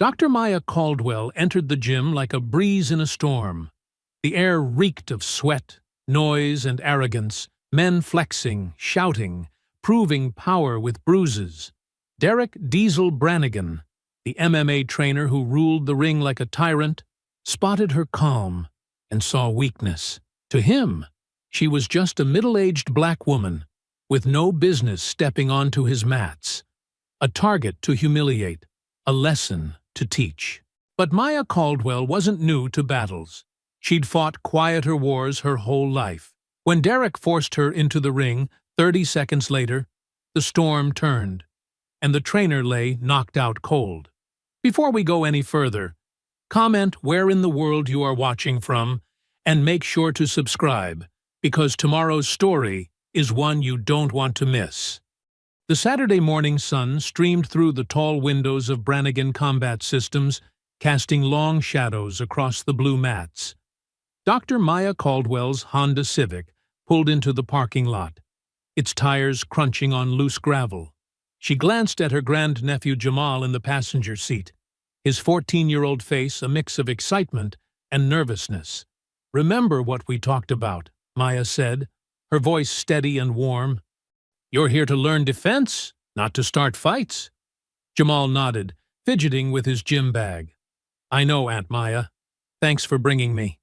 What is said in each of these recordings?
Dr. Maya Caldwell entered the gym like a breeze in a storm. The air reeked of sweat, noise, and arrogance, men flexing, shouting, proving power with bruises. Derek Diesel Brannigan, the MMA trainer who ruled the ring like a tyrant, spotted her calm and saw weakness. To him, she was just a middle-aged black woman with no business stepping onto his mats. A target to humiliate, a lesson to teach. But Maya Caldwell wasn't new to battles. She'd fought quieter wars her whole life. When Derek forced her into the ring 30 seconds later, the storm turned, and the trainer lay knocked out cold. Before we go any further, comment where in the world you are watching from, and make sure to subscribe, because tomorrow's story is one you don't want to miss. The Saturday morning sun streamed through the tall windows of Brannigan Combat Systems, casting long shadows across the blue mats. Dr. Maya Caldwell's Honda Civic pulled into the parking lot, its tires crunching on loose gravel. She glanced at her grandnephew Jamal in the passenger seat, his 14-year-old face a mix of excitement and nervousness. "Remember what we talked about," Maya said, her voice steady and warm. "You're here to learn defense, not to start fights." Jamal nodded, fidgeting with his gym bag. "I know, Aunt Maya. Thanks for bringing me."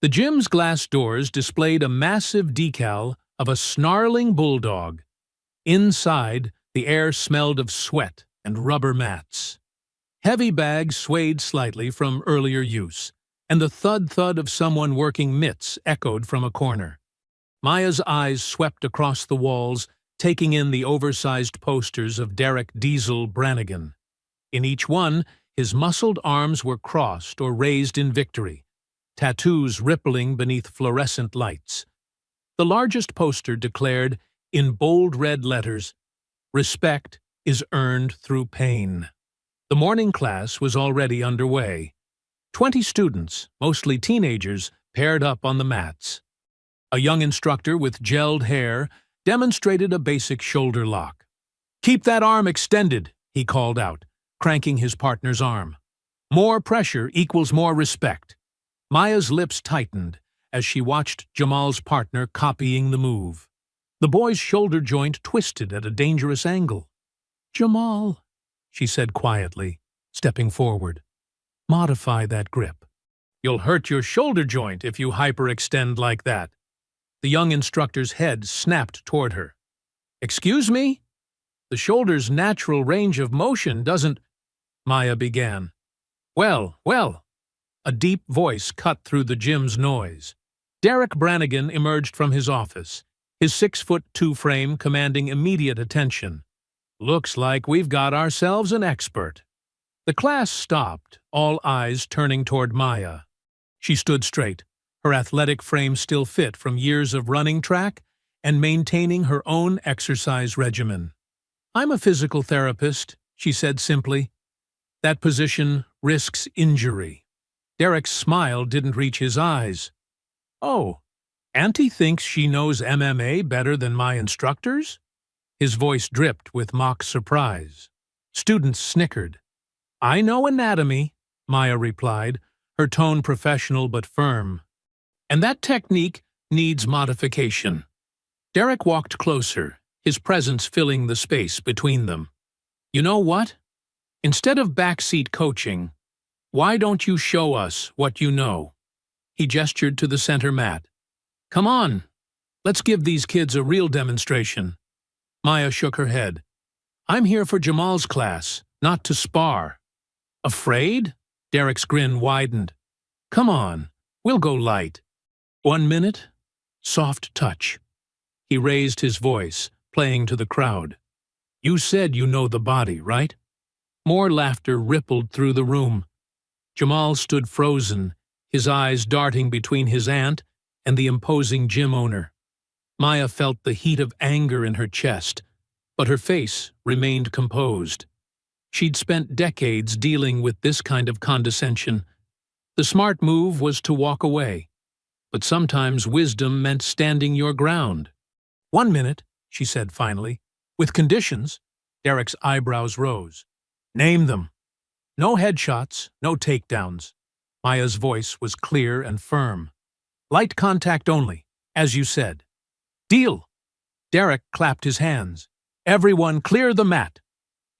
The gym's glass doors displayed a massive decal of a snarling bulldog. Inside, the air smelled of sweat and rubber mats. Heavy bags swayed slightly from earlier use, and the thud-thud of someone working mitts echoed from a corner. Maya's eyes swept across the walls, taking in the oversized posters of Derek Diesel Brannigan. In each one, his muscled arms were crossed or raised in victory, tattoos rippling beneath fluorescent lights. The largest poster declared, in bold red letters, "Respect is earned through pain." The morning class was already underway. 20 students, mostly teenagers, paired up on the mats. A young instructor with gelled hair demonstrated a basic shoulder lock. "Keep that arm extended," he called out, cranking his partner's arm. "More pressure equals more respect." Maya's lips tightened as she watched Jamal's partner copying the move. The boy's shoulder joint twisted at a dangerous angle. "Jamal," she said quietly, stepping forward, "modify that grip. You'll hurt your shoulder joint if you hyperextend like that." The young instructor's head snapped toward her. "Excuse me? The shoulder's natural range of motion doesn't—" Maya began. Well. A deep voice cut through the gym's noise. Derek Brannigan emerged from his office, his 6'2" frame commanding immediate attention. "Looks like we've got ourselves an expert." The class stopped, all eyes turning toward Maya. She stood straight, her athletic frame still fit from years of running track and maintaining her own exercise regimen. "I'm a physical therapist," she said simply. "That position risks injury." Derek's smile didn't reach his eyes. "Oh, Auntie thinks she knows MMA better than my instructors?" His voice dripped with mock surprise. Students snickered. "I know anatomy," Maya replied, her tone professional but firm. "And that technique needs modification." Derek walked closer, his presence filling the space between them. "You know what? Instead of backseat coaching, why don't you show us what you know?" He gestured to the center mat. "Come on, let's give these kids a real demonstration." Maya shook her head. "I'm here for Jamal's class, not to spar." "Afraid?" Derek's grin widened. "Come on, we'll go light." 1 minute, soft touch. He raised his voice, playing to the crowd. "You said you know the body, right?" More laughter rippled through the room. Jamal stood frozen, his eyes darting between his aunt and the imposing gym owner. Maya felt the heat of anger in her chest, but her face remained composed. She'd spent decades dealing with this kind of condescension. The smart move was to walk away, but sometimes wisdom meant standing your ground. 1 minute, she said finally. "With conditions." Derek's eyebrows rose. "Name them." No headshots, no takedowns. Maya's voice was clear and firm. Light contact only, as you said. Deal! Derek clapped his hands. Everyone clear the mat!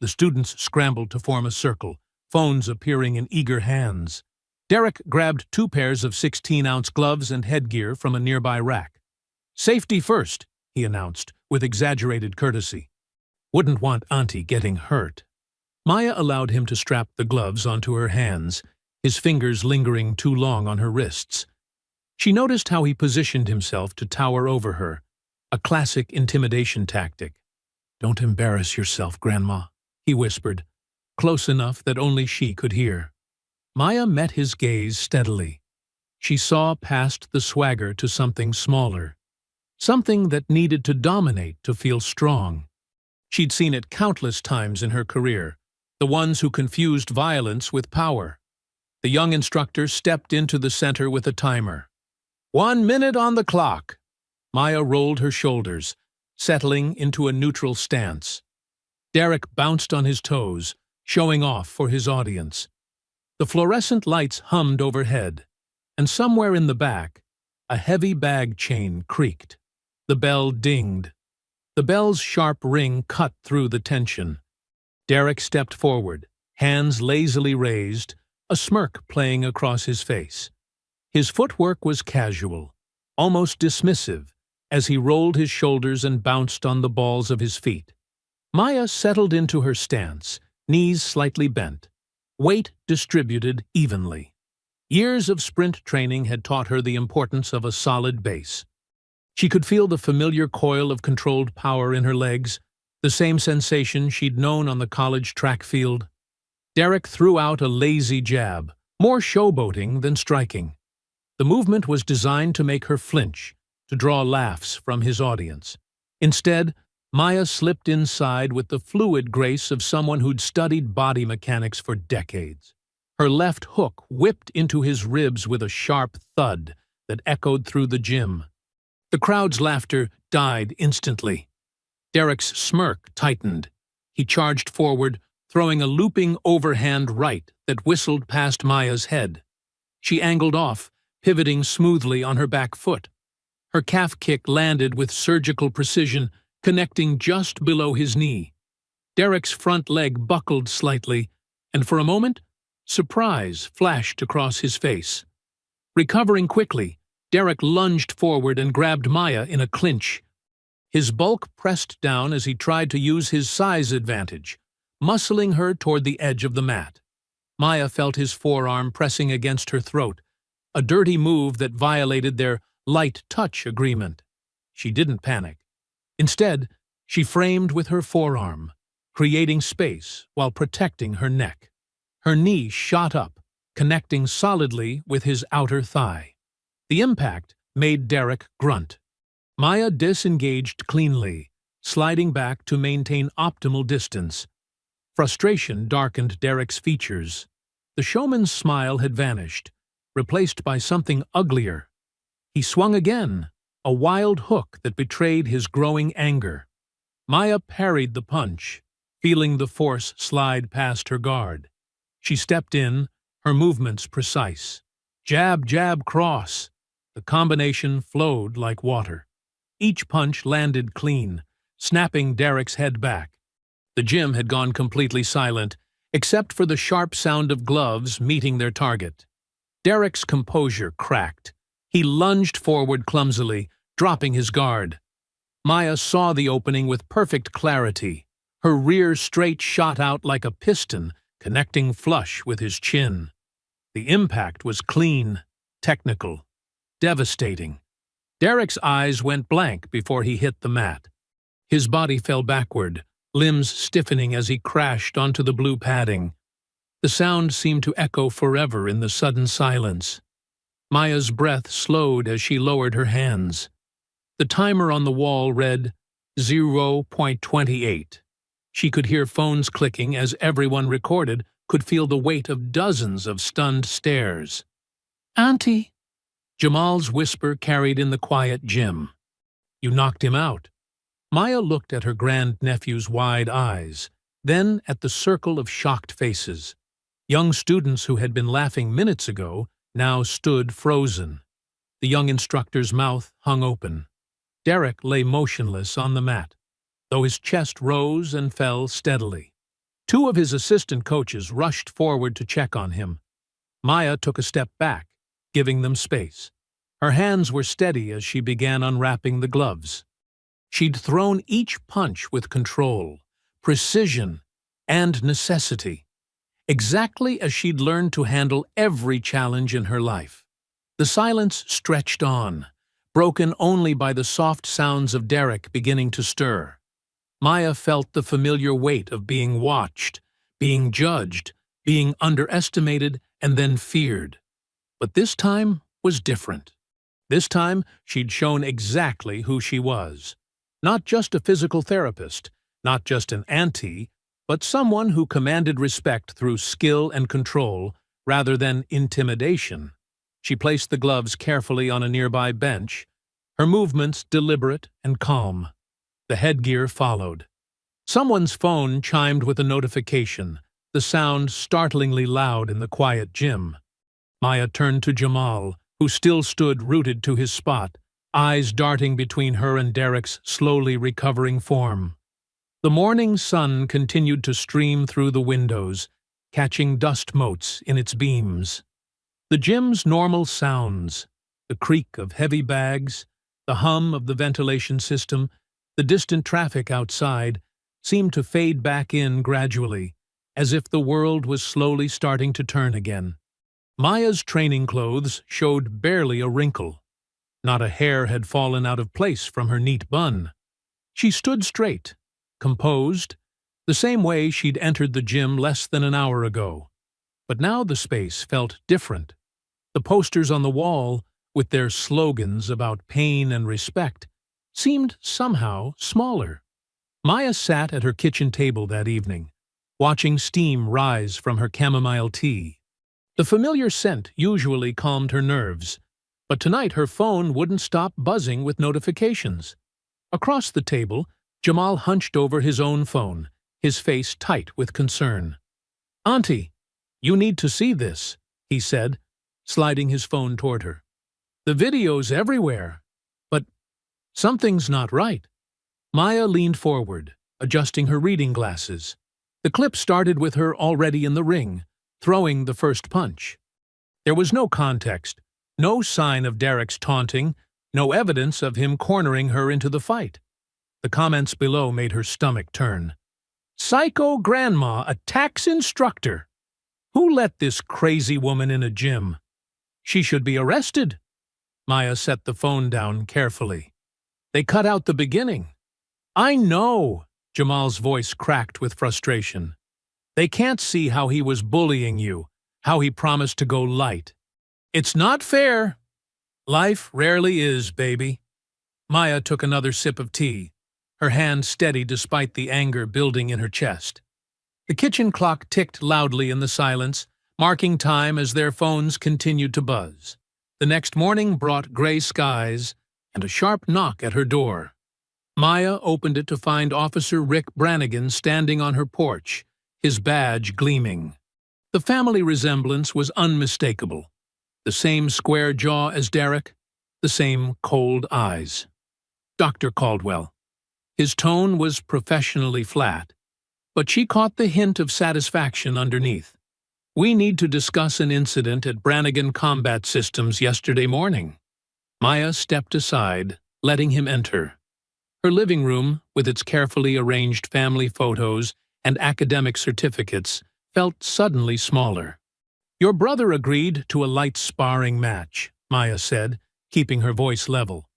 The students scrambled to form a circle, phones appearing in eager hands. Derek grabbed 2 pairs of 16-ounce gloves and headgear from a nearby rack. Safety first, he announced, with exaggerated courtesy. Wouldn't want Auntie getting hurt. Maya allowed him to strap the gloves onto her hands, his fingers lingering too long on her wrists. She noticed how he positioned himself to tower over her, a classic intimidation tactic. Don't embarrass yourself, Grandma, he whispered, close enough that only she could hear. Maya met his gaze steadily. She saw past the swagger to something smaller, something that needed to dominate to feel strong. She'd seen it countless times in her career, the ones who confused violence with power. The young instructor stepped into the center with a timer. 1 minute on the clock. Maya rolled her shoulders, settling into a neutral stance. Derek bounced on his toes, showing off for his audience. The fluorescent lights hummed overhead, and somewhere in the back, a heavy bag chain creaked. The bell dinged. The bell's sharp ring cut through the tension. Derek stepped forward, hands lazily raised, a smirk playing across his face. His footwork was casual, almost dismissive, as he rolled his shoulders and bounced on the balls of his feet. Maya settled into her stance, knees slightly bent, weight distributed evenly. Years of sprint training had taught her the importance of a solid base. She could feel the familiar coil of controlled power in her legs, the same sensation she'd known on the college track field. Derek threw out a lazy jab, more showboating than striking. The movement was designed to make her flinch, to draw laughs from his audience. Instead, Maya slipped inside with the fluid grace of someone who'd studied body mechanics for decades. Her left hook whipped into his ribs with a sharp thud that echoed through the gym. The crowd's laughter died instantly. Derek's smirk tightened. He charged forward, throwing a looping overhand right that whistled past Maya's head. She angled off, pivoting smoothly on her back foot. Her calf kick landed with surgical precision, connecting just below his knee. Derek's front leg buckled slightly, and for a moment, surprise flashed across his face. Recovering quickly, Derek lunged forward and grabbed Maya in a clinch. His bulk pressed down as he tried to use his size advantage, muscling her toward the edge of the mat. Maya felt his forearm pressing against her throat, a dirty move that violated their light touch agreement. She didn't panic. Instead, she framed with her forearm, creating space while protecting her neck. Her knee shot up, connecting solidly with his outer thigh. The impact made Derek grunt. Maya disengaged cleanly, sliding back to maintain optimal distance. Frustration darkened Derek's features. The showman's smile had vanished, replaced by something uglier. He swung again, a wild hook that betrayed his growing anger. Maya parried the punch, feeling the force slide past her guard. She stepped in, her movements precise. Jab, jab, cross. The combination flowed like water. Each punch landed clean, snapping Derek's head back. The gym had gone completely silent, except for the sharp sound of gloves meeting their target. Derek's composure cracked. He lunged forward clumsily, dropping his guard. Maya saw the opening with perfect clarity. Her rear straight shot out like a piston, connecting flush with his chin. The impact was clean, technical, devastating. Derek's eyes went blank before he hit the mat. His body fell backward, limbs stiffening as he crashed onto the blue padding. The sound seemed to echo forever in the sudden silence. Maya's breath slowed as she lowered her hands. The timer on the wall read 0.28. She could hear phones clicking as everyone recorded could feel the weight of dozens of stunned stares. "Auntie!" Jamal's whisper carried in the quiet gym. "You knocked him out." Maya looked at her grandnephew's wide eyes, then at the circle of shocked faces. Young students who had been laughing minutes ago now stood frozen. The young instructor's mouth hung open. Derek lay motionless on the mat, though his chest rose and fell steadily. Two of his assistant coaches rushed forward to check on him. Maya took a step back, giving them space. Her hands were steady as she began unwrapping the gloves. She'd thrown each punch with control, precision, and necessity, exactly as she'd learned to handle every challenge in her life. The silence stretched on, broken only by the soft sounds of Derek beginning to stir. Maya felt the familiar weight of being watched, being judged, being underestimated, and then feared. But this time was different. This time, she'd shown exactly who she was. Not just a physical therapist, not just an auntie, but someone who commanded respect through skill and control rather than intimidation. She placed the gloves carefully on a nearby bench, her movements deliberate and calm. The headgear followed. Someone's phone chimed with a notification, the sound startlingly loud in the quiet gym. Maya turned to Jamal, who still stood rooted to his spot, eyes darting between her and Derek's slowly recovering form. The morning sun continued to stream through the windows, catching dust motes in its beams. The gym's normal sounds, the creak of heavy bags, the hum of the ventilation system, the distant traffic outside, seemed to fade back in gradually, as if the world was slowly starting to turn again. Maya's training clothes showed barely a wrinkle. Not a hair had fallen out of place from her neat bun. She stood straight, composed, the same way she'd entered the gym less than an hour ago. But now the space felt different. The posters on the wall, with their slogans about pain and respect, seemed somehow smaller. Maya sat at her kitchen table that evening, watching steam rise from her chamomile tea. The familiar scent usually calmed her nerves, but tonight her phone wouldn't stop buzzing with notifications. Across the table, Jamal hunched over his own phone, his face tight with concern. "Auntie, you need to see this," he said, sliding his phone toward her. "The video's everywhere, but something's not right." Maya leaned forward, adjusting her reading glasses. The clip started with her already in the ring, throwing the first punch. There was no context, no sign of Derek's taunting, no evidence of him cornering her into the fight. The comments below made her stomach turn. "Psycho grandma attacks instructor. Who let this crazy woman in a gym? She should be arrested." Maya set the phone down carefully. "They cut out the beginning." "I know," Jamal's voice cracked with frustration. "They can't see how he was bullying you, how he promised to go light. It's not fair." "Life rarely is, baby." Maya took another sip of tea, her hand steady despite the anger building in her chest. The kitchen clock ticked loudly in the silence, marking time as their phones continued to buzz. The next morning brought gray skies and a sharp knock at her door. Maya opened it to find Officer Rick Brannigan standing on her porch, his badge gleaming. The family resemblance was unmistakable. The same square jaw as Derek, the same cold eyes. "Dr. Caldwell." His tone was professionally flat, but she caught the hint of satisfaction underneath. "We need to discuss an incident at Brannigan Combat Systems yesterday morning." Maya stepped aside, letting him enter. Her living room, with its carefully arranged family photos and academic certificates, felt suddenly smaller. "Your brother agreed to a light sparring match," Maya said, keeping her voice level.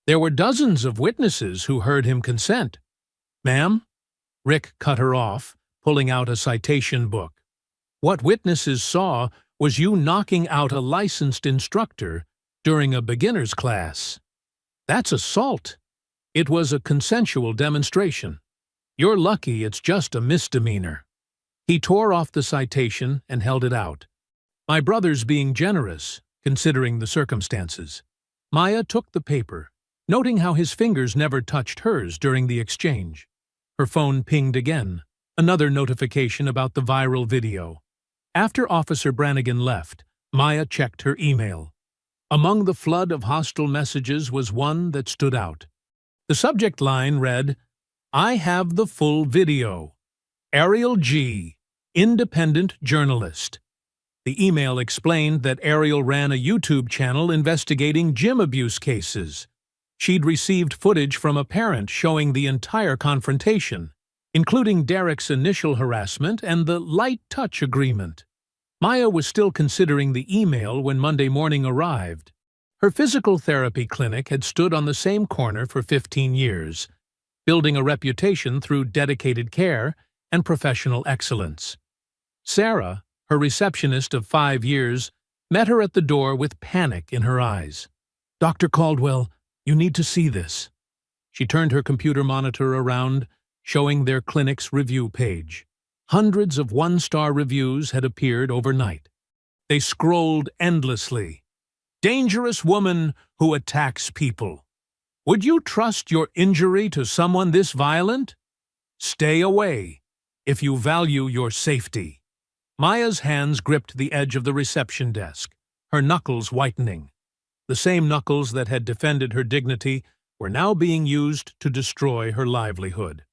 "There were dozens of witnesses who heard him consent." "Ma'am?" Rick cut her off, pulling out a citation book. "What witnesses saw was you knocking out a licensed instructor during a beginner's class. That's assault. It was a consensual demonstration. You're lucky it's just a misdemeanor." He tore off the citation and held it out. "My brother's being generous, considering the circumstances." Maya took the paper, noting how his fingers never touched hers during the exchange. Her phone pinged again, another notification about the viral video. After Officer Brannigan left, Maya checked her email. Among the flood of hostile messages was one that stood out. The subject line read, "I have the full video. Ariel G., independent journalist." The email explained that Ariel ran a YouTube channel investigating gym abuse cases. She'd received footage from a parent showing the entire confrontation, including Derek's initial harassment and the light touch agreement. Maya was still considering the email when Monday morning arrived. Her physical therapy clinic had stood on the same corner for 15 years, building a reputation through dedicated care and professional excellence. Sarah, her receptionist of 5 years, met her at the door with panic in her eyes. "Dr. Caldwell, you need to see this." She turned her computer monitor around, showing their clinic's review page. Hundreds of one-star reviews had appeared overnight. They scrolled endlessly. "Dangerous woman who attacks people. Would you trust your injury to someone this violent? Stay away if you value your safety." Maya's hands gripped the edge of the reception desk, her knuckles whitening. The same knuckles that had defended her dignity were now being used to destroy her livelihood.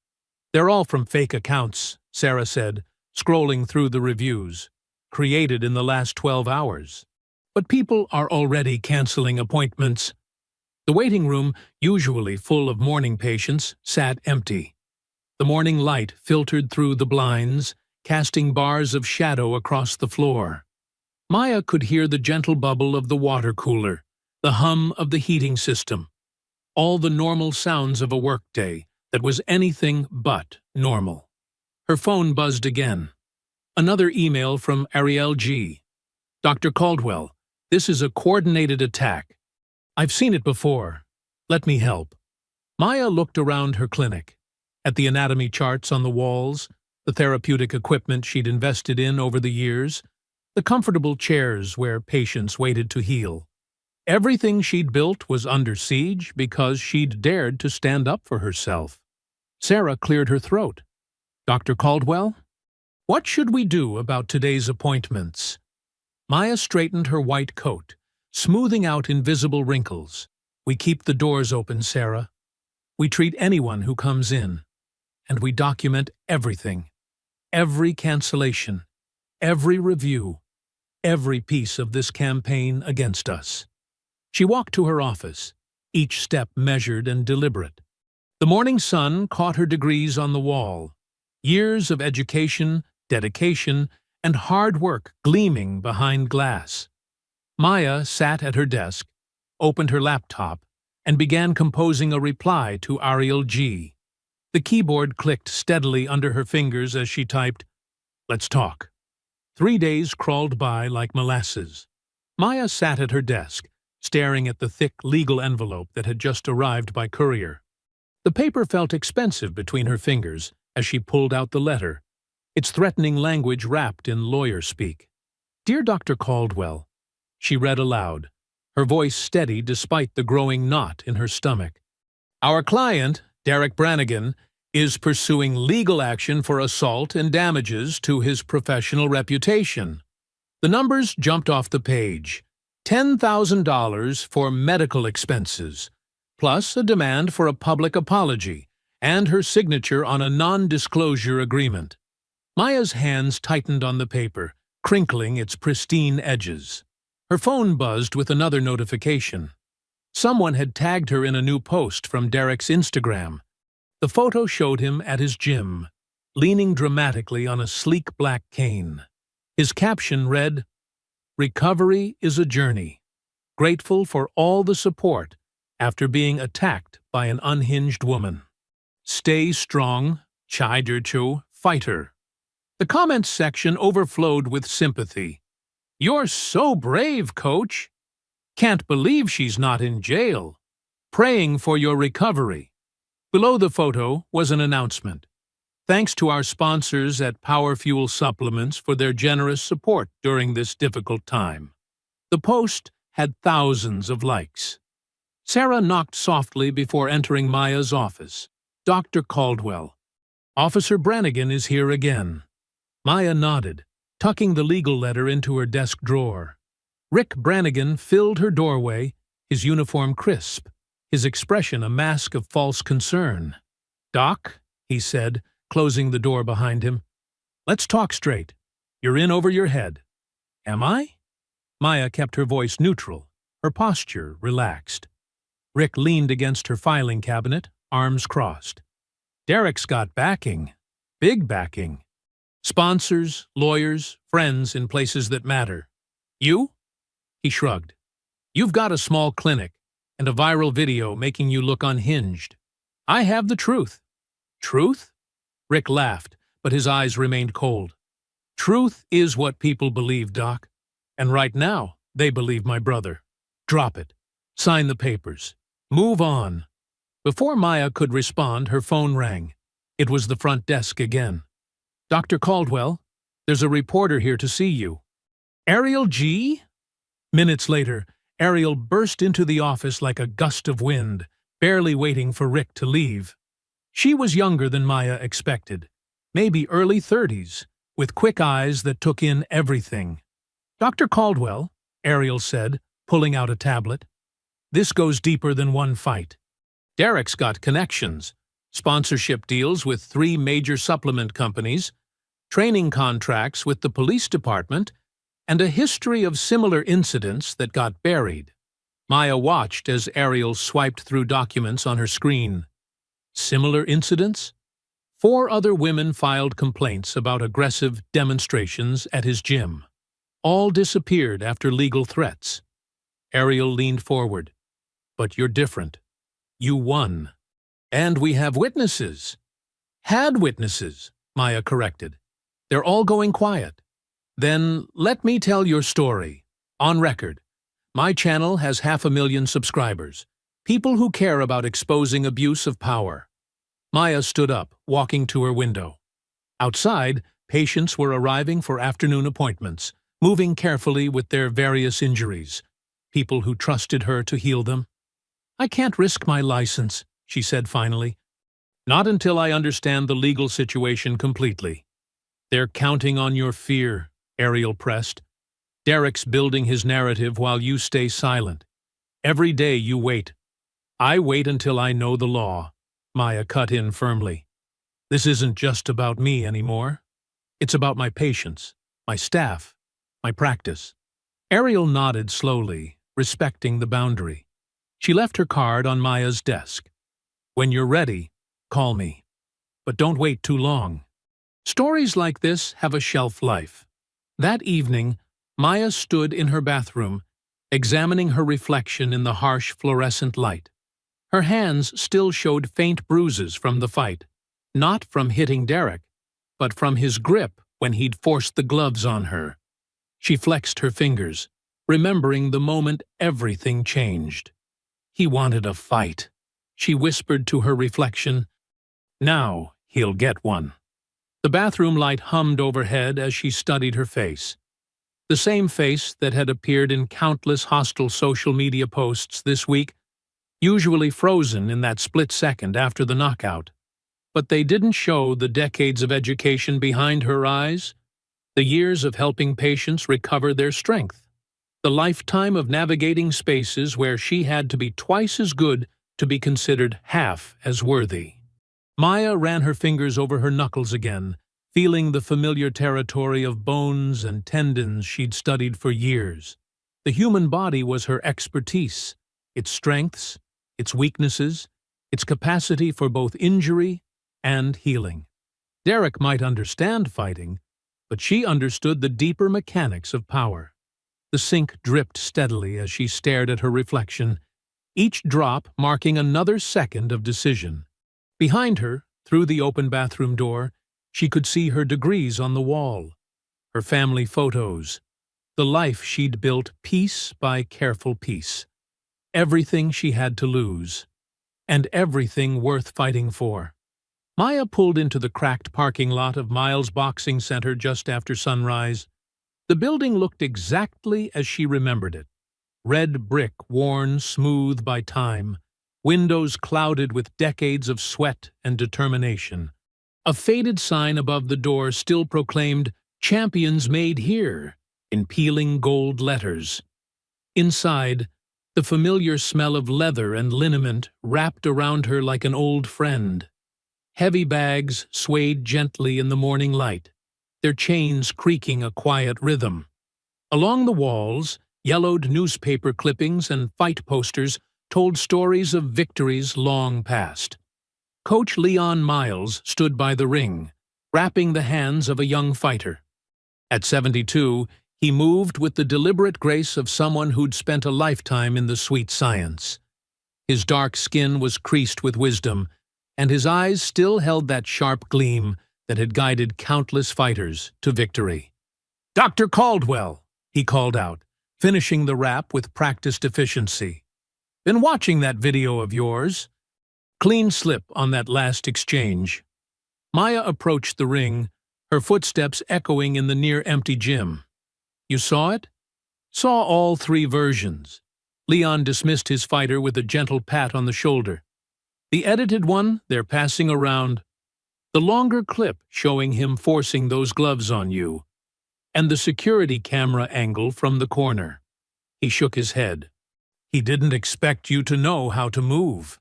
"They're all from fake accounts," Sarah said, scrolling through the reviews, "created in the last 12 hours. But people are already canceling appointments." The waiting room, usually full of morning patients, sat empty. The morning light filtered through the blinds, casting bars of shadow across the floor. Maya could hear the gentle bubble of the water cooler, the hum of the heating system, all the normal sounds of a workday that was anything but normal. Her phone buzzed again. Another email from Ariel G. "Dr. Caldwell, this is a coordinated attack. I've seen it before. Let me help." Maya looked around her clinic, at the anatomy charts on the walls, the therapeutic equipment she'd invested in over the years, the comfortable chairs where patients waited to heal. Everything she'd built was under siege because she'd dared to stand up for herself. Sarah cleared her throat. "Dr. Caldwell, what should we do about today's appointments?" Maya straightened her white coat, smoothing out invisible wrinkles. "We keep the doors open, Sarah. We treat anyone who comes in. And we document everything. Every cancellation, every review, every piece of this campaign against us." She walked to her office, each step measured and deliberate. The morning sun caught her degrees on the wall, years of education, dedication, and hard work gleaming behind glass. Maya sat at her desk, opened her laptop, and began composing a reply to Ariel G. The keyboard clicked steadily under her fingers as she typed, "Let's talk." 3 days crawled by like molasses. Maya sat at her desk, staring at the thick legal envelope that had just arrived by courier. The paper felt expensive between her fingers as she pulled out the letter, its threatening language wrapped in lawyer speak. "Dear Dr. Caldwell," she read aloud, her voice steady despite the growing knot in her stomach. "Our client, Derek Brannigan, is pursuing legal action for assault and damages to his professional reputation." The numbers jumped off the page. $10,000 for medical expenses, plus a demand for a public apology, and her signature on a non-disclosure agreement. Maya's hands tightened on the paper, crinkling its pristine edges. Her phone buzzed with another notification. Someone had tagged her in a new post from Derek's Instagram. The photo showed him at his gym, leaning dramatically on a sleek black cane. His caption read, "Recovery is a journey. Grateful for all the support after being attacked by an unhinged woman. Stay strong, Chaiderchu, fighter." The comments section overflowed with sympathy. "You're so brave, coach. Can't believe she's not in jail. Praying for your recovery." Below the photo was an announcement. "Thanks to our sponsors at Power Fuel Supplements for their generous support during this difficult time." The post had thousands of likes. Sarah knocked softly before entering Maya's office. "Dr. Caldwell, Officer Brannigan is here again." Maya nodded, tucking the legal letter into her desk drawer. Rick Brannigan filled her doorway, his uniform crisp, his expression a mask of false concern. "Doc," he said, closing the door behind him, "let's talk straight. You're in over your head." "Am I?" Maya kept her voice neutral, her posture relaxed. Rick leaned against her filing cabinet, arms crossed. "Derek's got backing. Big backing. Sponsors, lawyers, friends in places that matter. You?" He shrugged. "You've got a small clinic and a viral video making you look unhinged. I have the truth." "Truth?" Rick laughed, but his eyes remained cold. "Truth is what people believe, Doc. And right now, they believe my brother. Drop it. Sign the papers. Move on." Before Maya could respond, her phone rang. It was the front desk again. "Dr. Caldwell, there's a reporter here to see you." "Ariel G.?" Minutes later, Ariel burst into the office like a gust of wind, barely waiting for Rick to leave. She was younger than Maya expected, maybe early 30s, with quick eyes that took in everything. "Dr. Caldwell," Ariel said, pulling out a tablet, "this goes deeper than one fight. Derek's got connections, sponsorship deals with 3 major supplement companies, training contracts with the police department, and a history of similar incidents that got buried." Maya watched as Ariel swiped through documents on her screen. Similar incidents? 4 other women filed complaints about aggressive demonstrations at his gym. All disappeared after legal threats. Ariel leaned forward. "But you're different. You won. And we have witnesses." "Had witnesses," Maya corrected. "They're all going quiet." "Then let me tell your story. On record. My channel has 500,000 subscribers. People who care about exposing abuse of power." Maya stood up, walking to her window. Outside, patients were arriving for afternoon appointments, moving carefully with their various injuries. People who trusted her to heal them. "I can't risk my license," she said finally. "Not until I understand the legal situation completely." "They're counting on your fear," Ariel pressed. "Derek's building his narrative while you stay silent. Every day you wait." "I wait until I know the law," Maya cut in firmly. "This isn't just about me anymore. It's about my patients, my staff, my practice." Ariel nodded slowly, respecting the boundary. She left her card on Maya's desk. "When you're ready, call me. But don't wait too long." Stories like this have a shelf life. That evening, Maya stood in her bathroom, examining her reflection in the harsh fluorescent light. Her hands still showed faint bruises from the fight, not from hitting Derek, but from his grip when he'd forced the gloves on her. She flexed her fingers, remembering the moment everything changed. "He wanted a fight," she whispered to her reflection. "Now he'll get one." The bathroom light hummed overhead as she studied her face. The same face that had appeared in countless hostile social media posts this week, usually frozen in that split second after the knockout. But they didn't show the decades of education behind her eyes, the years of helping patients recover their strength, the lifetime of navigating spaces where she had to be twice as good to be considered half as worthy. Maya ran her fingers over her knuckles again, feeling the familiar territory of bones and tendons she'd studied for years. The human body was her expertise, its strengths, its weaknesses, its capacity for both injury and healing. Derek might understand fighting, but she understood the deeper mechanics of power. The sink dripped steadily as she stared at her reflection, each drop marking another second of decision. Behind her, through the open bathroom door, she could see her degrees on the wall, her family photos, the life she'd built piece by careful piece. Everything she had to lose, and everything worth fighting for. Maya pulled into the cracked parking lot of Miles Boxing Center just after sunrise. The building looked exactly as she remembered it. Red brick worn smooth by time, windows clouded with decades of sweat and determination. A faded sign above the door still proclaimed, "Champions made here," in peeling gold letters. Inside, the familiar smell of leather and liniment wrapped around her like an old friend. Heavy bags swayed gently in the morning light, their chains creaking a quiet rhythm. Along the walls, yellowed newspaper clippings and fight posters told stories of victories long past. Coach Leon Miles stood by the ring, wrapping the hands of a young fighter. At 72, he moved with the deliberate grace of someone who'd spent a lifetime in the sweet science. His dark skin was creased with wisdom, and his eyes still held that sharp gleam that had guided countless fighters to victory. "Dr. Caldwell," he called out, finishing the rap with practiced efficiency. "Been watching that video of yours." Clean slip on that last exchange. Maya approached the ring, her footsteps echoing in the near-empty gym. "You saw it?" "Saw all three versions." Leon dismissed his fighter with a gentle pat on the shoulder. "The edited one they're passing around. The longer clip showing him forcing those gloves on you. And the security camera angle from the corner." He shook his head. "He didn't expect you to know how to move."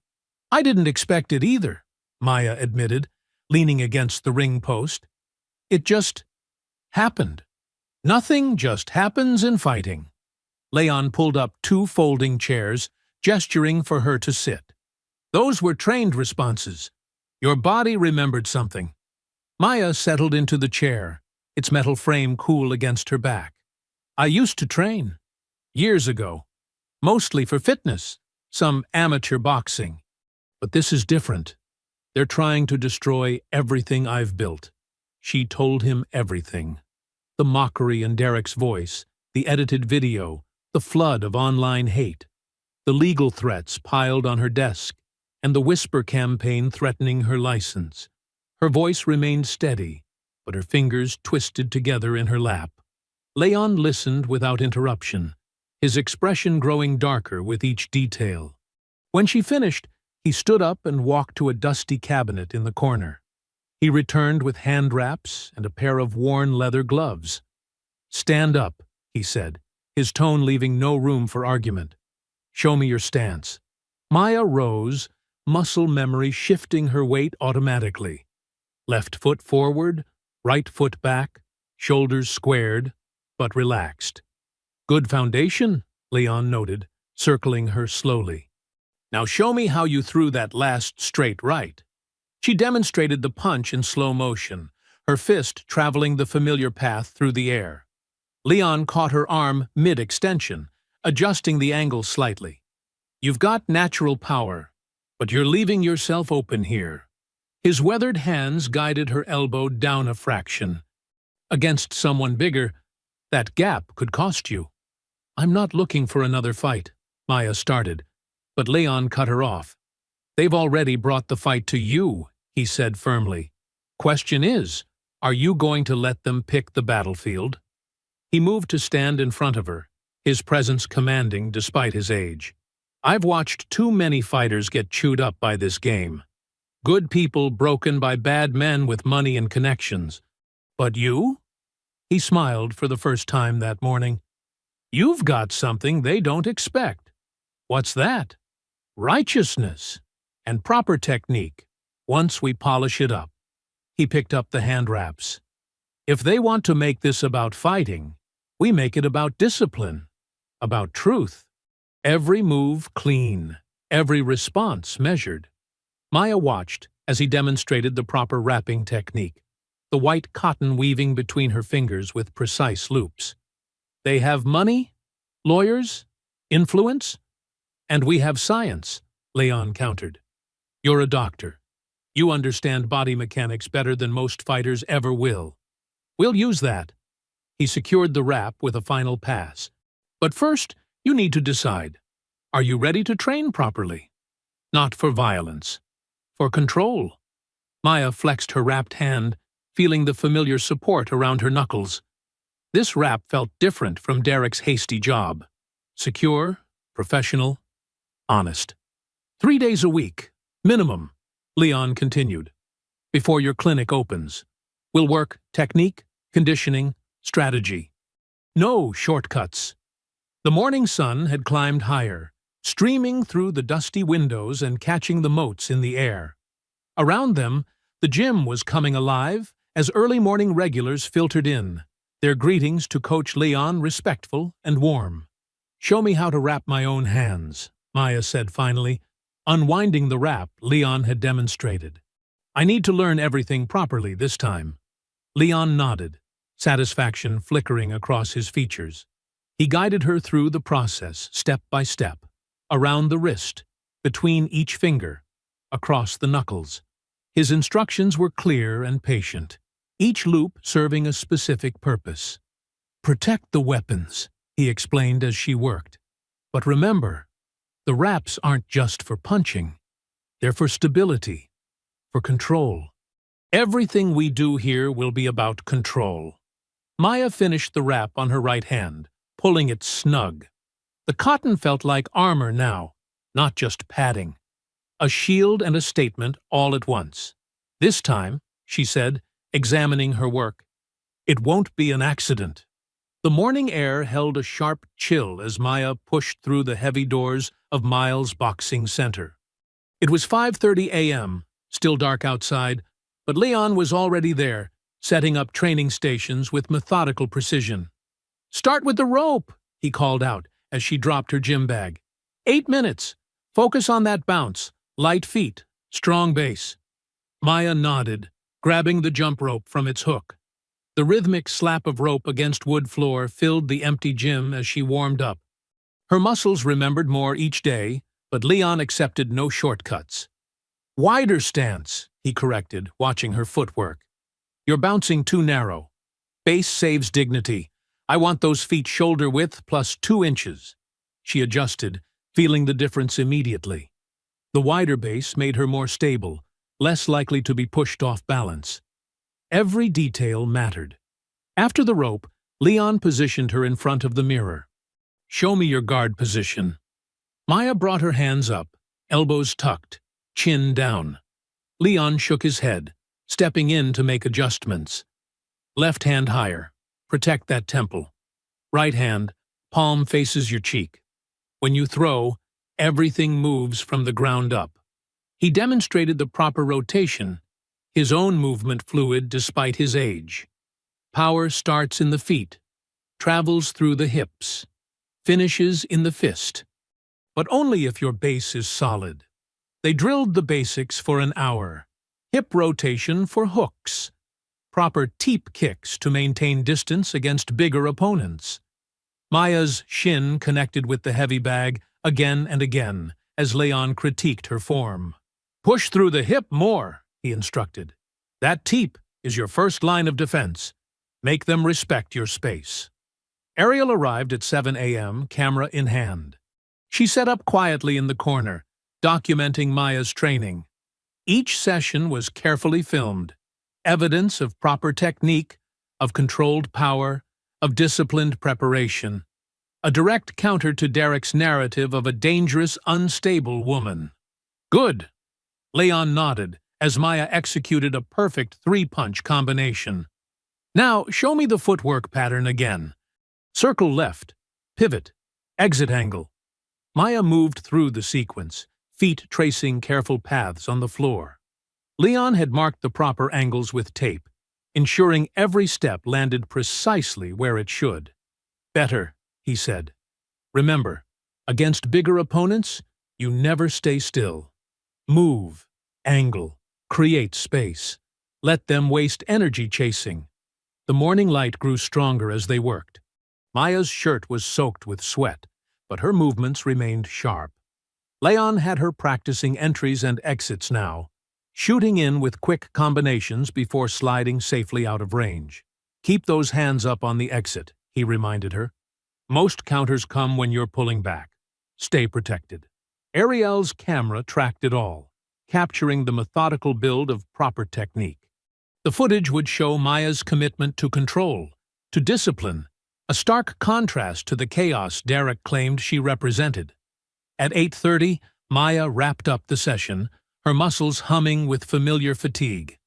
"I didn't expect it either," Maya admitted, leaning against the ring post. "It just happened. Nothing just happens in fighting." Leon pulled up two folding chairs, gesturing for her to sit. "Those were trained responses. Your body remembered something." Maya settled into the chair, its metal frame cool against her back. "I used to train. Years ago. Mostly for fitness, some amateur boxing. But this is different. They're trying to destroy everything I've built." She told him everything. The mockery in Derek's voice, the edited video, the flood of online hate, the legal threats piled on her desk, and the whisper campaign threatening her license. Her voice remained steady, but her fingers twisted together in her lap. Leon listened without interruption, his expression growing darker with each detail. When she finished, he stood up and walked to a dusty cabinet in the corner. He returned with hand wraps and a pair of worn leather gloves. "Stand up," he said, his tone leaving no room for argument. "Show me your stance." Maya rose, muscle memory shifting her weight automatically. Left foot forward, right foot back, shoulders squared, but relaxed. "Good foundation," Leon noted, circling her slowly. "Now show me how you threw that last straight right." She demonstrated the punch in slow motion, her fist traveling the familiar path through the air. Leon caught her arm mid-extension, adjusting the angle slightly. "You've got natural power, but you're leaving yourself open here." His weathered hands guided her elbow down a fraction. "Against someone bigger, that gap could cost you." "I'm not looking for another fight," Maya started, but Leon cut her off. "They've already brought the fight to you," he said firmly. "Question is, are you going to let them pick the battlefield?" He moved to stand in front of her, his presence commanding despite his age. "I've watched too many fighters get chewed up by this game. Good people broken by bad men with money and connections. But you?" He smiled for the first time that morning. "You've got something they don't expect." "What's that?" "Righteousness. And proper technique, once we polish it up." He picked up the hand wraps. "If they want to make this about fighting, we make it about discipline, about truth. Every move clean, every response measured." Maya watched as he demonstrated the proper wrapping technique, the white cotton weaving between her fingers with precise loops. "They have money, lawyers, influence, and we have science," Leon countered. "You're a doctor. You understand body mechanics better than most fighters ever will. We'll use that." He secured the wrap with a final pass. "But first, you need to decide. Are you ready to train properly? Not for violence. For control." Maya flexed her wrapped hand, feeling the familiar support around her knuckles. This wrap felt different from Derek's hasty job. Secure, professional, honest. 3 days a week, minimum, Leon continued, before your clinic opens. We'll work technique, conditioning, strategy. No shortcuts. The morning sun had climbed higher, streaming through the dusty windows and catching the motes in the air. Around them, the gym was coming alive as early morning regulars filtered in, their greetings to Coach Leon respectful and warm. "Show me how to wrap my own hands," Maya said finally, unwinding the wrap Leon had demonstrated. "I need to learn everything properly this time." Leon nodded, satisfaction flickering across his features. He guided her through the process, step by step, around the wrist, between each finger, across the knuckles. His instructions were clear and patient, each loop serving a specific purpose. "Protect the weapons," he explained as she worked. "But remember, the wraps aren't just for punching. They're for stability, for control. Everything we do here will be about control." Maya finished the wrap on her right hand, pulling it snug. The cotton felt like armor now, not just padding. A shield and a statement all at once. "This time," she said, examining her work, "it won't be an accident." The morning air held a sharp chill as Maya pushed through the heavy doors of Miles Boxing Center. It was 5:30 a.m., still dark outside, but Leon was already there, setting up training stations with methodical precision. "Start with the rope," he called out as she dropped her gym bag. 8 minutes. Focus on that bounce. Light feet. Strong base." Maya nodded, grabbing the jump rope from its hook. The rhythmic slap of rope against wood floor filled the empty gym as she warmed up. Her muscles remembered more each day, but Leon accepted no shortcuts. "Wider stance," he corrected, watching her footwork. "You're bouncing too narrow. Base saves dignity. I want those feet shoulder width plus 2 inches. She adjusted, feeling the difference immediately. The wider base made her more stable, less likely to be pushed off balance. Every detail mattered. After the rope, Leon positioned her in front of the mirror. "Show me your guard position." Maya brought her hands up, elbows tucked, chin down. Leon shook his head, stepping in to make adjustments. "Left hand higher. Protect that temple. Right hand, palm faces your cheek. When you throw, everything moves from the ground up." He demonstrated the proper rotation, his own movement fluid despite his age. "Power starts in the feet, travels through the hips, finishes in the fist. But only if your base is solid." They drilled the basics for an hour. Hip rotation for hooks. Proper teep kicks to maintain distance against bigger opponents. Maya's shin connected with the heavy bag again and again as Leon critiqued her form. "Push through the hip more," he instructed. "That teep is your first line of defense. Make them respect your space." Ariel arrived at 7 a.m., camera in hand. She sat up quietly in the corner, documenting Maya's training. Each session was carefully filmed, evidence of proper technique, of controlled power, of disciplined preparation. A direct counter to Derek's narrative of a dangerous, unstable woman. "Good." Leon nodded as Maya executed a perfect 3-punch combination. "Now, show me the footwork pattern again. Circle left, pivot, exit angle." Maya moved through the sequence, feet tracing careful paths on the floor. Leon had marked the proper angles with tape, ensuring every step landed precisely where it should. "Better," he said. "Remember, against bigger opponents, you never stay still. Move, angle, create space. Let them waste energy chasing." The morning light grew stronger as they worked. Maya's shirt was soaked with sweat, but her movements remained sharp. Leon had her practicing entries and exits now, shooting in with quick combinations before sliding safely out of range. "Keep those hands up on the exit," he reminded her. "Most counters come when you're pulling back. Stay protected." Ariel's camera tracked it all, capturing the methodical build of proper technique. The footage would show Maya's commitment to control, to discipline, a stark contrast to the chaos Derek claimed she represented. At 8:30, Maya wrapped up the session, her muscles humming with familiar fatigue.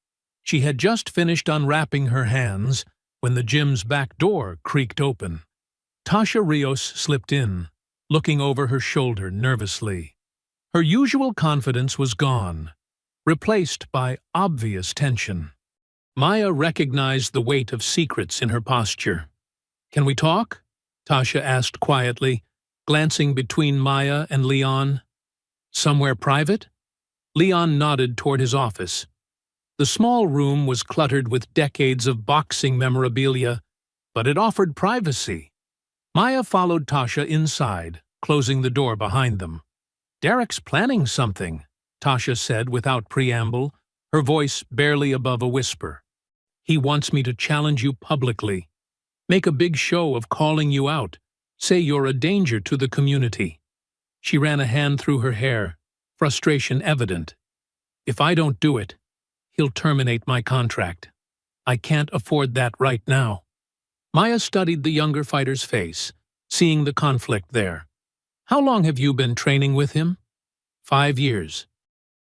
She had just finished unwrapping her hands, when the gym's back door creaked open. Tasha Rios slipped in, looking over her shoulder nervously. Her usual confidence was gone, replaced by obvious tension. Maya recognized the weight of secrets in her posture. "Can we talk?" Tasha asked quietly, glancing between Maya and Leon. "Somewhere private?" Leon nodded toward his office. The small room was cluttered with decades of boxing memorabilia, but it offered privacy. Maya followed Tasha inside, closing the door behind them. "Derek's planning something," Tasha said without preamble, her voice barely above a whisper. "He wants me to challenge you publicly. Make a big show of calling you out. Say you're a danger to the community." She ran a hand through her hair, frustration evident. "If I don't do it, he'll terminate my contract. I can't afford that right now." Maya studied the younger fighter's face, seeing the conflict there. "How long have you been training with him?" 5 years.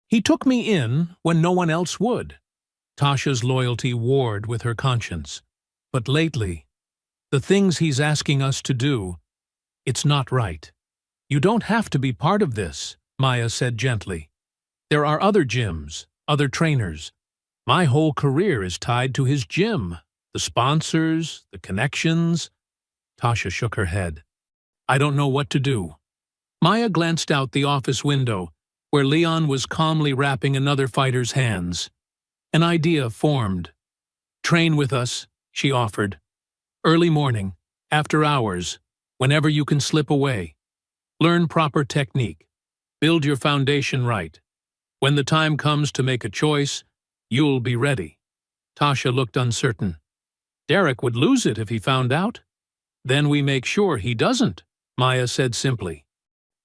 "He took me in when no one else would." Tasha's loyalty warred with her conscience. "But lately, the things he's asking us to do, it's not right." "You don't have to be part of this," Maya said gently. "There are other gyms, other trainers. My whole career is tied to his gym. The sponsors, the connections." Tasha shook her head. "I don't know what to do." Maya glanced out the office window, where Leon was calmly wrapping another fighter's hands. An idea formed. "Train with us," she offered. "Early morning, after hours, whenever you can slip away. Learn proper technique. Build your foundation right. When the time comes to make a choice, you'll be ready." Tasha looked uncertain. "Derek would lose it if he found out." "Then we make sure he doesn't," Maya said simply.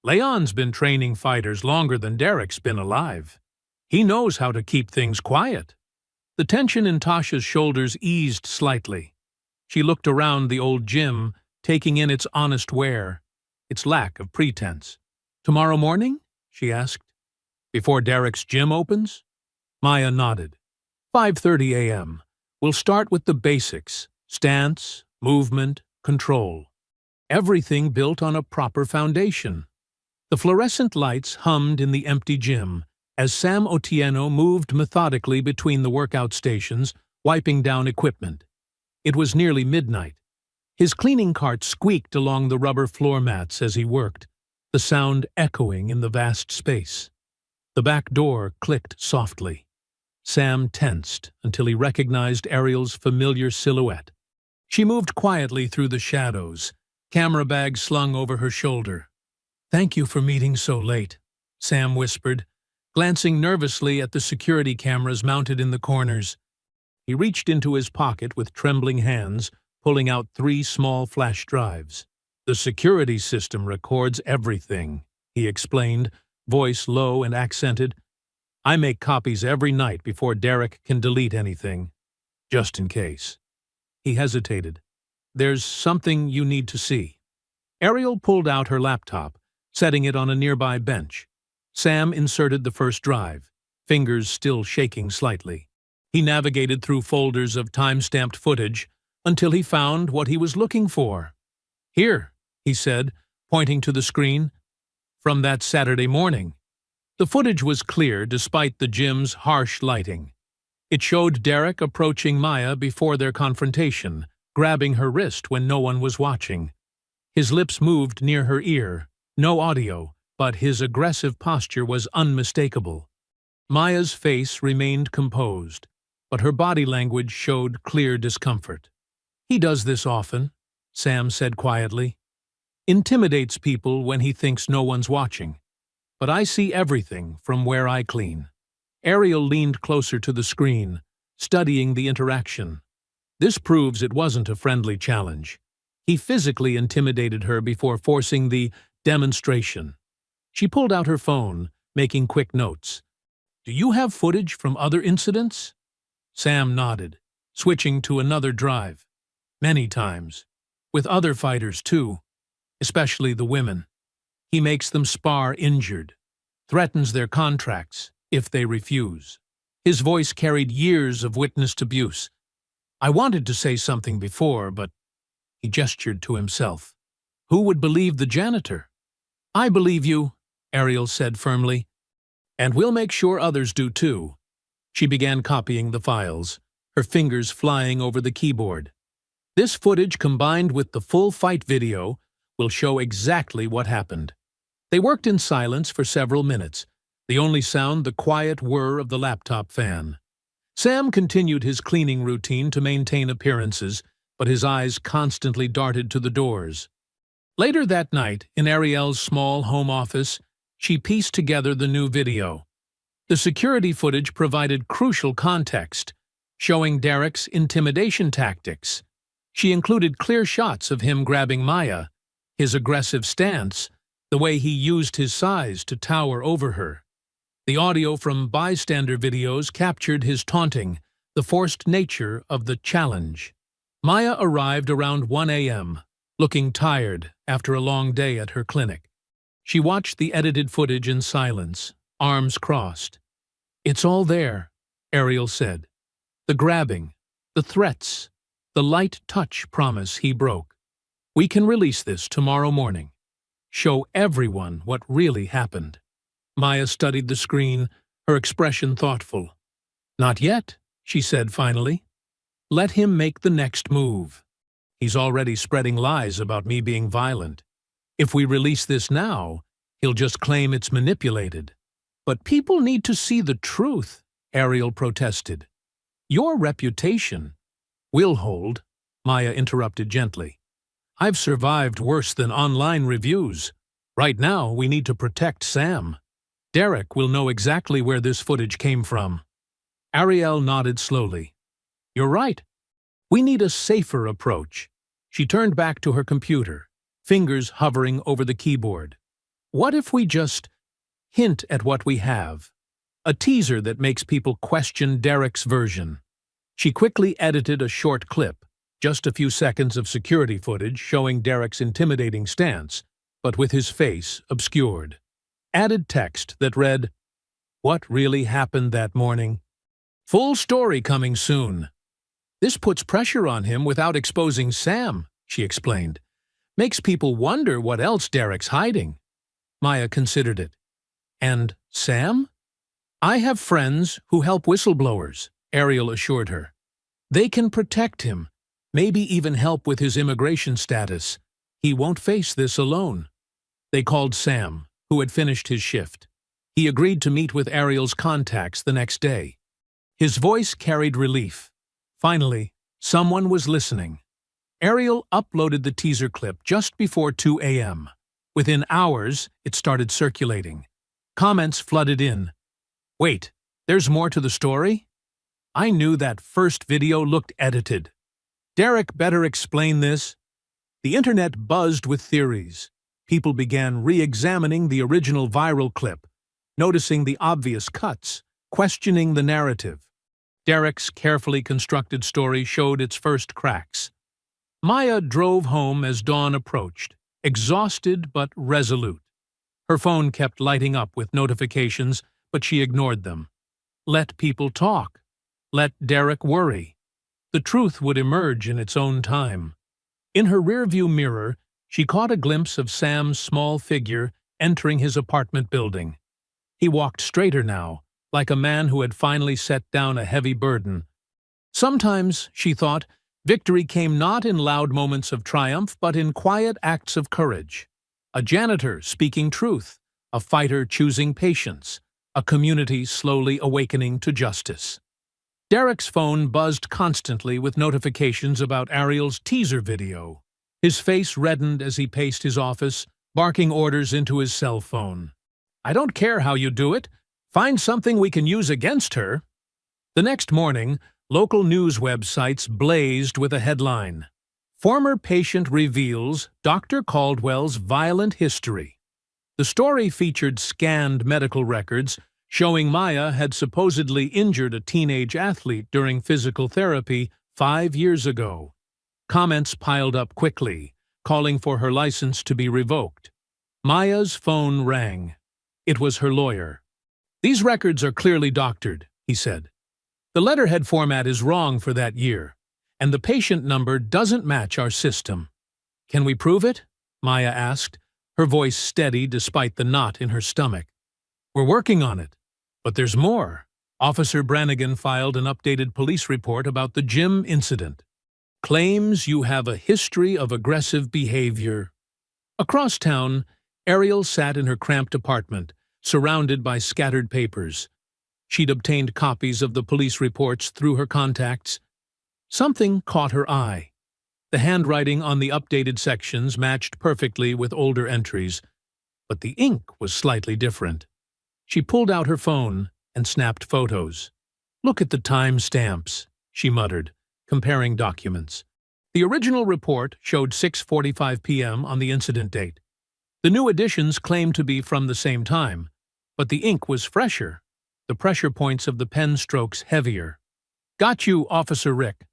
"Leon's been training fighters longer than Derek's been alive. He knows how to keep things quiet." The tension in Tasha's shoulders eased slightly. She looked around the old gym, taking in its honest wear, its lack of pretense. "Tomorrow morning?" she asked. "Before Derek's gym opens?" Maya nodded. 5:30 a.m. We'll start with the basics: stance, movement, control. Everything built on a proper foundation. The fluorescent lights hummed in the empty gym as Sam Otieno moved methodically between the workout stations, wiping down equipment. It was nearly midnight. His cleaning cart squeaked along the rubber floor mats as he worked, the sound echoing in the vast space. The back door clicked softly. Sam tensed until he recognized Ariel's familiar silhouette. She moved quietly through the shadows, camera bag slung over her shoulder. "Thank you for meeting so late," Sam whispered, glancing nervously at the security cameras mounted in the corners. He reached into his pocket with trembling hands, pulling out 3 small flash drives. "The security system records everything," he explained, voice low and accented. "I make copies every night before Derek can delete anything, just in case." He hesitated. "There's something you need to see." Ariel pulled out her laptop, setting it on a nearby bench. Sam inserted the first drive, fingers still shaking slightly. He navigated through folders of time-stamped footage until he found what he was looking for. "Here," he said, pointing to the screen. "From that Saturday morning." The footage was clear despite the gym's harsh lighting. It showed Derek approaching Maya before their confrontation, grabbing her wrist when no one was watching. His lips moved near her ear, no audio, but his aggressive posture was unmistakable. Maya's face remained composed, but her body language showed clear discomfort. "He does this often," Sam said quietly. "Intimidates people when he thinks no one's watching. But I see everything from where I clean." Ariel leaned closer to the screen, studying the interaction. "This proves it wasn't a friendly challenge. He physically intimidated her before forcing the demonstration." She pulled out her phone, making quick notes. "Do you have footage from other incidents?" Sam nodded, switching to another drive. "Many times. With other fighters, too. Especially the women. He makes them spar injured, threatens their contracts if they refuse." His voice carried years of witnessed abuse. I wanted to say something before, but he gestured to himself. Who would believe the janitor? I believe you, Ariel said firmly. And we'll make sure others do too. She began copying the files, her fingers flying over the keyboard. This footage, combined with the full fight video, will show exactly what happened. They worked in silence for several minutes, the only sound the quiet whir of the laptop fan. Sam continued his cleaning routine to maintain appearances, but his eyes constantly darted to the doors. Later that night, in Ariel's small home office, she pieced together the new video. The security footage provided crucial context, showing Derek's intimidation tactics. She included clear shots of him grabbing Maya, his aggressive stance, the way he used his size to tower over her. The audio from bystander videos captured his taunting, the forced nature of the challenge. Maya arrived around 1 a.m., looking tired after a long day at her clinic. She watched the edited footage in silence, arms crossed. It's all there, Ariel said. The grabbing, the threats, the light touch promise he broke. We can release this tomorrow morning. Show everyone what really happened. Maya studied the screen, her expression thoughtful. Not yet, she said finally. Let him make the next move. He's already spreading lies about me being violent. If we release this now, he'll just claim it's manipulated. But people need to see the truth, Ariel protested. Your reputation will hold, Maya interrupted gently. I've survived worse than online reviews. Right now, we need to protect Sam. Derek will know exactly where this footage came from. Ariel nodded slowly. You're right. We need a safer approach. She turned back to her computer, fingers hovering over the keyboard. What if we just hint at what we have? A teaser that makes people question Derek's version. She quickly edited a short clip, just a few seconds of security footage showing Derek's intimidating stance, but with his face obscured. Added text that read, What really happened that morning? Full story coming soon. This puts pressure on him without exposing Sam, she explained. Makes people wonder what else Derek's hiding. Maya considered it. And Sam? I have friends who help whistleblowers, Ariel assured her. They can protect him, maybe even help with his immigration status. He won't face this alone. They called Sam, who had finished his shift. He agreed to meet with Ariel's contacts the next day. His voice carried relief. Finally, someone was listening. Ariel uploaded the teaser clip just before 2 a.m. Within hours, it started circulating. Comments flooded in. Wait, there's more to the story? I knew that first video looked edited. Derek better explain this. The internet buzzed with theories. People began re-examining the original viral clip, noticing the obvious cuts, questioning the narrative. Derek's carefully constructed story showed its first cracks. Maya drove home as dawn approached, exhausted but resolute. Her phone kept lighting up with notifications, but she ignored them. Let people talk. Let Derek worry. The truth would emerge in its own time. In her rearview mirror, she caught a glimpse of Sam's small figure entering his apartment building. He walked straighter now, like a man who had finally set down a heavy burden. Sometimes, she thought, victory came not in loud moments of triumph, but in quiet acts of courage. A janitor speaking truth, a fighter choosing patience, a community slowly awakening to justice. Derek's phone buzzed constantly with notifications about Ariel's teaser video. His face reddened as he paced his office, barking orders into his cell phone. I don't care how you do it. Find something we can use against her. The next morning, local news websites blazed with a headline. Former patient reveals Dr. Caldwell's violent history. The story featured scanned medical records showing Maya had supposedly injured a teenage athlete during physical therapy 5 years ago. Comments piled up quickly, calling for her license to be revoked. Maya's phone rang. It was her lawyer. These records are clearly doctored, he said. The letterhead format is wrong for that year, and the patient number doesn't match our system. Can we prove it? Maya asked, her voice steady despite the knot in her stomach. We're working on it. But there's more. Officer Brannigan filed an updated police report about the gym incident. Claims you have a history of aggressive behavior. Across town, Ariel sat in her cramped apartment, surrounded by scattered papers. She'd obtained copies of the police reports through her contacts. Something caught her eye. The handwriting on the updated sections matched perfectly with older entries, but the ink was slightly different. She pulled out her phone and snapped photos. Look at the time stamps, she muttered, comparing documents. The original report showed 6:45 p.m. on the incident date. The new editions claimed to be from the same time, but the ink was fresher, the pressure points of the pen strokes heavier. Got you, Officer Rick.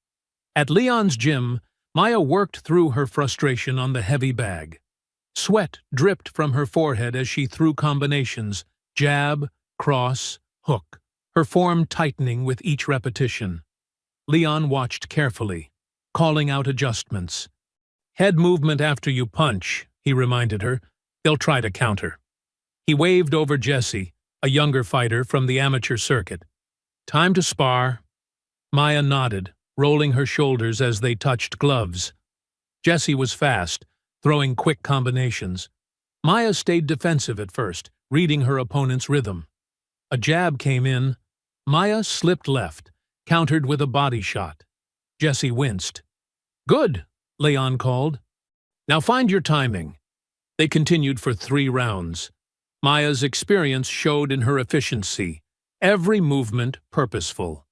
At Leon's gym, Maya worked through her frustration on the heavy bag. Sweat dripped from her forehead as she threw combinations, jab, cross, hook, her form tightening with each repetition. Leon watched carefully, calling out adjustments. Head movement after you punch, he reminded her. They'll try to counter. He waved over Jesse, a younger fighter from the amateur circuit. Time to spar. Maya nodded, rolling her shoulders as they touched gloves. Jesse was fast, throwing quick combinations. Maya stayed defensive at first, reading her opponent's rhythm. A jab came in. Maya slipped left, countered with a body shot. Jesse winced. Good, Leon called. Now find your timing. They continued for 3 rounds. Maya's experience showed in her efficiency, every movement purposeful.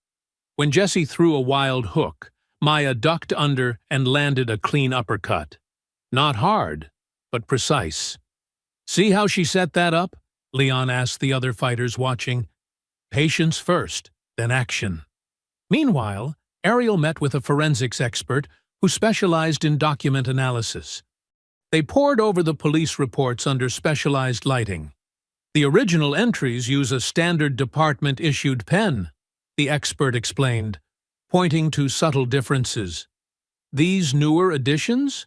When Jesse threw a wild hook, Maya ducked under and landed a clean uppercut. Not hard, but precise. See how she set that up? Leon asked the other fighters watching. Patience first, then action. Meanwhile, Ariel met with a forensics expert who specialized in document analysis. They pored over the police reports under specialized lighting. The original entries use a standard department-issued pen, the expert explained, pointing to subtle differences. These newer editions?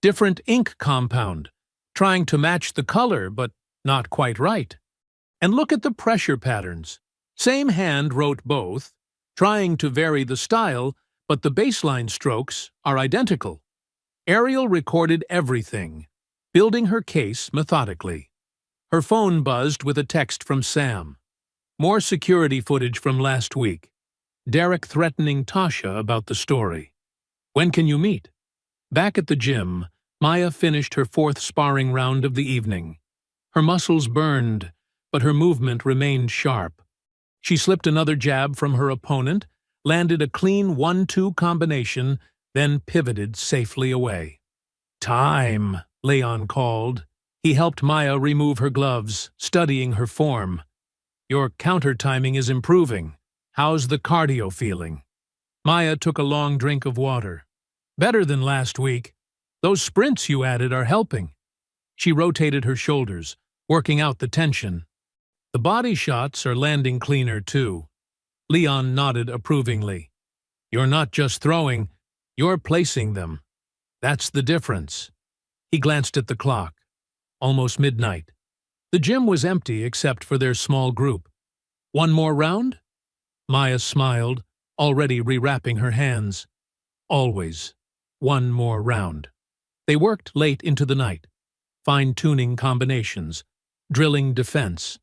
Different ink compound, trying to match the color, but not quite right. And look at the pressure patterns. Same hand wrote both, trying to vary the style, but the baseline strokes are identical. Ariel recorded everything, building her case methodically. Her phone buzzed with a text from Sam. More security footage from last week. Derek threatening Tasha about the story. When can you meet? Back at the gym, Maya finished her 4th sparring round of the evening. Her muscles burned, but her movement remained sharp. She slipped another jab from her opponent, landed a clean 1-2 combination, then pivoted safely away. Time, Leon called. He helped Maya remove her gloves, studying her form. Your counter timing is improving. How's the cardio feeling? Maya took a long drink of water. Better than last week. Those sprints you added are helping. She rotated her shoulders, working out the tension. The body shots are landing cleaner, too. Leon nodded approvingly. You're not just throwing, you're placing them. That's the difference. He glanced at the clock. Almost midnight. The gym was empty except for their small group. One more round? Maya smiled, already rewrapping her hands. Always. One more round. They worked late into the night, fine-tuning combinations, drilling defense.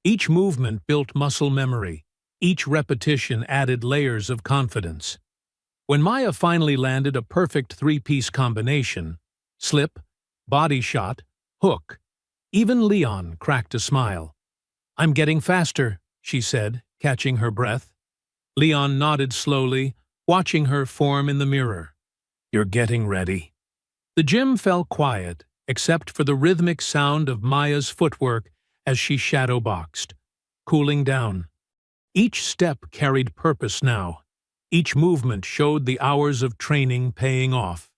Each movement built muscle memory. Each repetition added layers of confidence. When Maya finally landed a perfect 3-piece combination, slip, body shot, hook, even Leon cracked a smile. I'm getting faster, she said, catching her breath. Leon nodded slowly, watching her form in the mirror. You're getting ready. The gym fell quiet, except for the rhythmic sound of Maya's footwork as she shadow-boxed, cooling down. Each step carried purpose now. Each movement showed the hours of training paying off.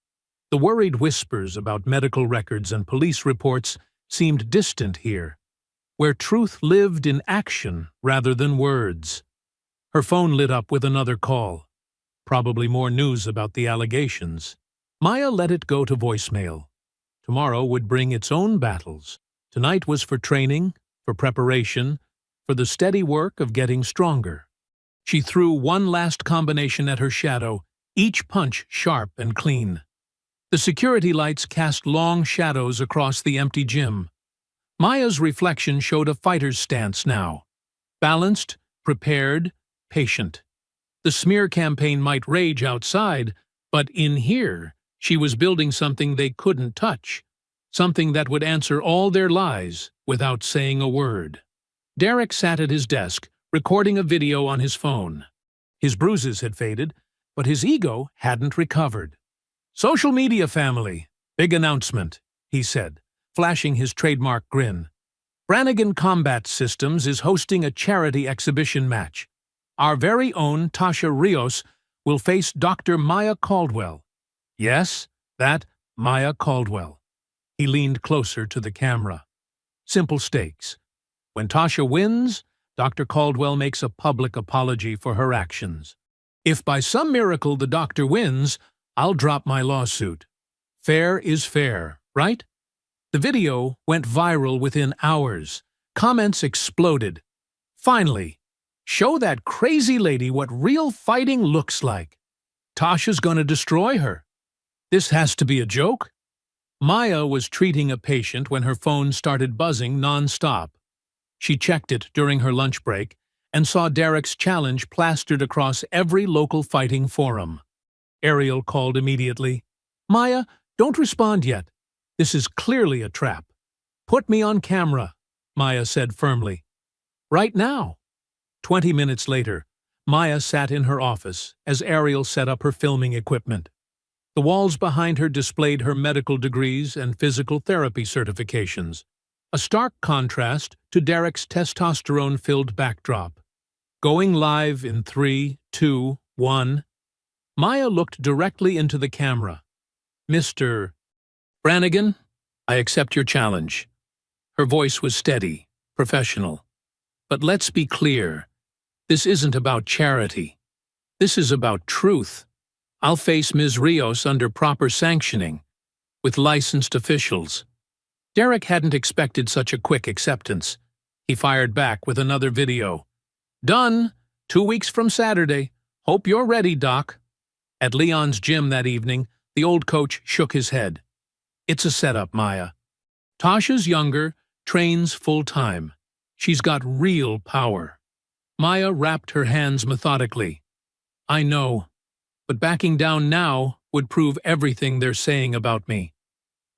The worried whispers about medical records and police reports seemed distant here, where truth lived in action rather than words. Her phone lit up with another call. Probably more news about the allegations. Maya let it go to voicemail. Tomorrow would bring its own battles. Tonight was for training, for preparation, for the steady work of getting stronger. She threw one last combination at her shadow, each punch sharp and clean. The security lights cast long shadows across the empty gym. Maya's reflection showed a fighter's stance now. Balanced, prepared, patient. The smear campaign might rage outside, but in here, she was building something they couldn't touch. Something that would answer all their lies without saying a word. Derek sat at his desk, recording a video on his phone. His bruises had faded, but his ego hadn't recovered. "Social media family, big announcement," he said, flashing his trademark grin. "Brannigan Combat Systems is hosting a charity exhibition match. Our very own Tasha Rios will face Dr. Maya Caldwell. Yes, that Maya Caldwell." He leaned closer to the camera. Simple stakes. When Tasha wins, Dr. Caldwell makes a public apology for her actions. If by some miracle the doctor wins, I'll drop my lawsuit. Fair is fair, right? The video went viral within hours. Comments exploded. Finally, show that crazy lady what real fighting looks like. Tasha's gonna destroy her. This has to be a joke? Maya was treating a patient when her phone started buzzing non-stop. She checked it during her lunch break and saw Derek's challenge plastered across every local fighting forum. Ariel called immediately. "Maya, don't respond yet. This is clearly a trap." "Put me on camera," Maya said firmly. "Right now." 20 minutes later, Maya sat in her office as Ariel set up her filming equipment. The walls behind her displayed her medical degrees and physical therapy certifications, a stark contrast to Derek's testosterone-filled backdrop. Going live in 3, 2, 1. Maya looked directly into the camera. "Mr. Brannigan, I accept your challenge." Her voice was steady, professional. "But let's be clear. This isn't about charity. This is about truth. I'll face Ms. Rios under proper sanctioning, with licensed officials." Derek hadn't expected such a quick acceptance. He fired back with another video. "Done. 2 weeks from Saturday. Hope you're ready, Doc." At Leon's gym that evening, the old coach shook his head. "It's a setup, Maya. Tasha's younger, trains full-time. She's got real power." Maya wrapped her hands methodically. "I know, but backing down now would prove everything they're saying about me.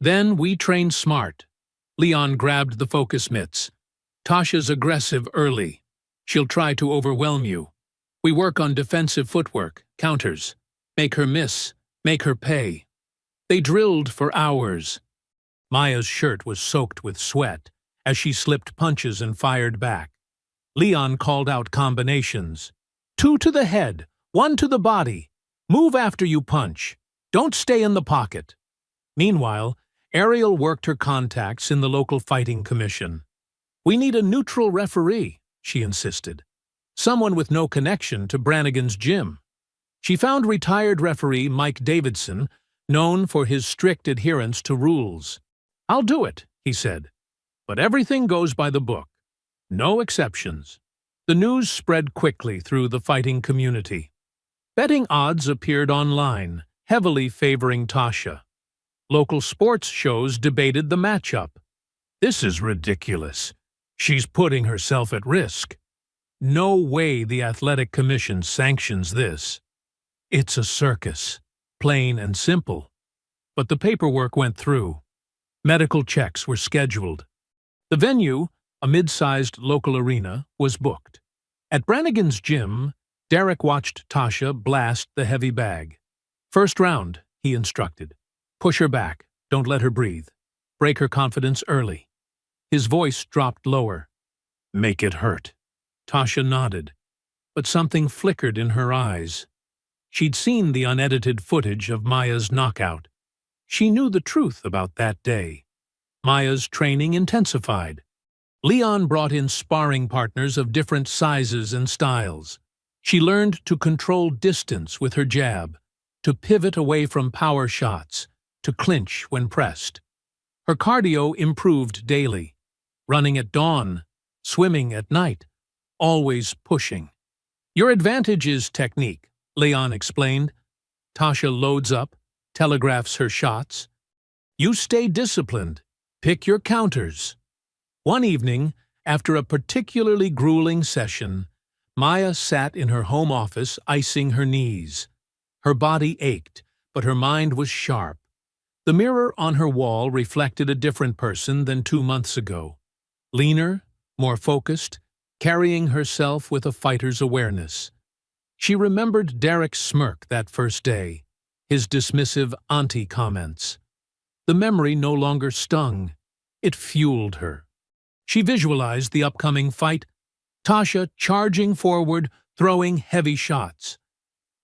Then we train smart." Leon grabbed the focus mitts. "Tasha's aggressive early. She'll try to overwhelm you. We work on defensive footwork, counters. Make her miss, make her pay." They drilled for hours. Maya's shirt was soaked with sweat as she slipped punches and fired back. Leon called out combinations. 2 to the head, 1 to the body. Move after you punch. Don't stay in the pocket. Meanwhile, Ariel worked her contacts in the local fighting commission. "We need a neutral referee," she insisted. "Someone with no connection to Brannigan's gym." She found retired referee Mike Davidson, known for his strict adherence to rules. "I'll do it," he said. "But everything goes by the book. No exceptions." The news spread quickly through the fighting community. Betting odds appeared online, heavily favoring Tasha. Local sports shows debated the matchup. "This is ridiculous. She's putting herself at risk. No way the Athletic Commission sanctions this. It's a circus, plain and simple." But the paperwork went through. Medical checks were scheduled. The venue, a mid-sized local arena, was booked. At Brannigan's gym, Derek watched Tasha blast the heavy bag. "First round," he instructed. "Push her back. Don't let her breathe. Break her confidence early." His voice dropped lower. "Make it hurt." Tasha nodded, but something flickered in her eyes. She'd seen the unedited footage of Maya's knockout. She knew the truth about that day. Maya's training intensified. Leon brought in sparring partners of different sizes and styles. She learned to control distance with her jab, to pivot away from power shots, to clinch when pressed. Her cardio improved daily, running at dawn, swimming at night, always pushing. "Your advantage is technique," Leon explained. Tasha loads up, telegraphs her shots. "You stay disciplined. Pick your counters." One evening, after a particularly grueling session, Maya sat in her home office icing her knees. Her body ached, but her mind was sharp. The mirror on her wall reflected a different person than 2 months ago. Leaner, more focused, carrying herself with a fighter's awareness. She remembered Derek's smirk that first day, his dismissive auntie comments. The memory no longer stung. It fueled her. She visualized the upcoming fight, Tasha charging forward, throwing heavy shots.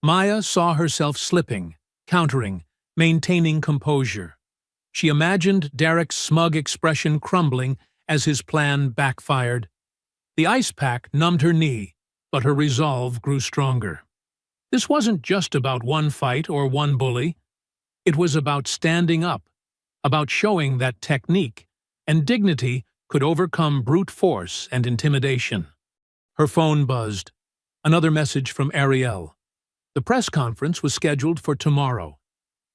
Maya saw herself slipping, countering, maintaining composure. She imagined Derek's smug expression crumbling as his plan backfired. The ice pack numbed her knee, but her resolve grew stronger. This wasn't just about one fight or one bully. It was about standing up, about showing that technique and dignity could overcome brute force and intimidation. Her phone buzzed. Another message from Ariel. The press conference was scheduled for tomorrow.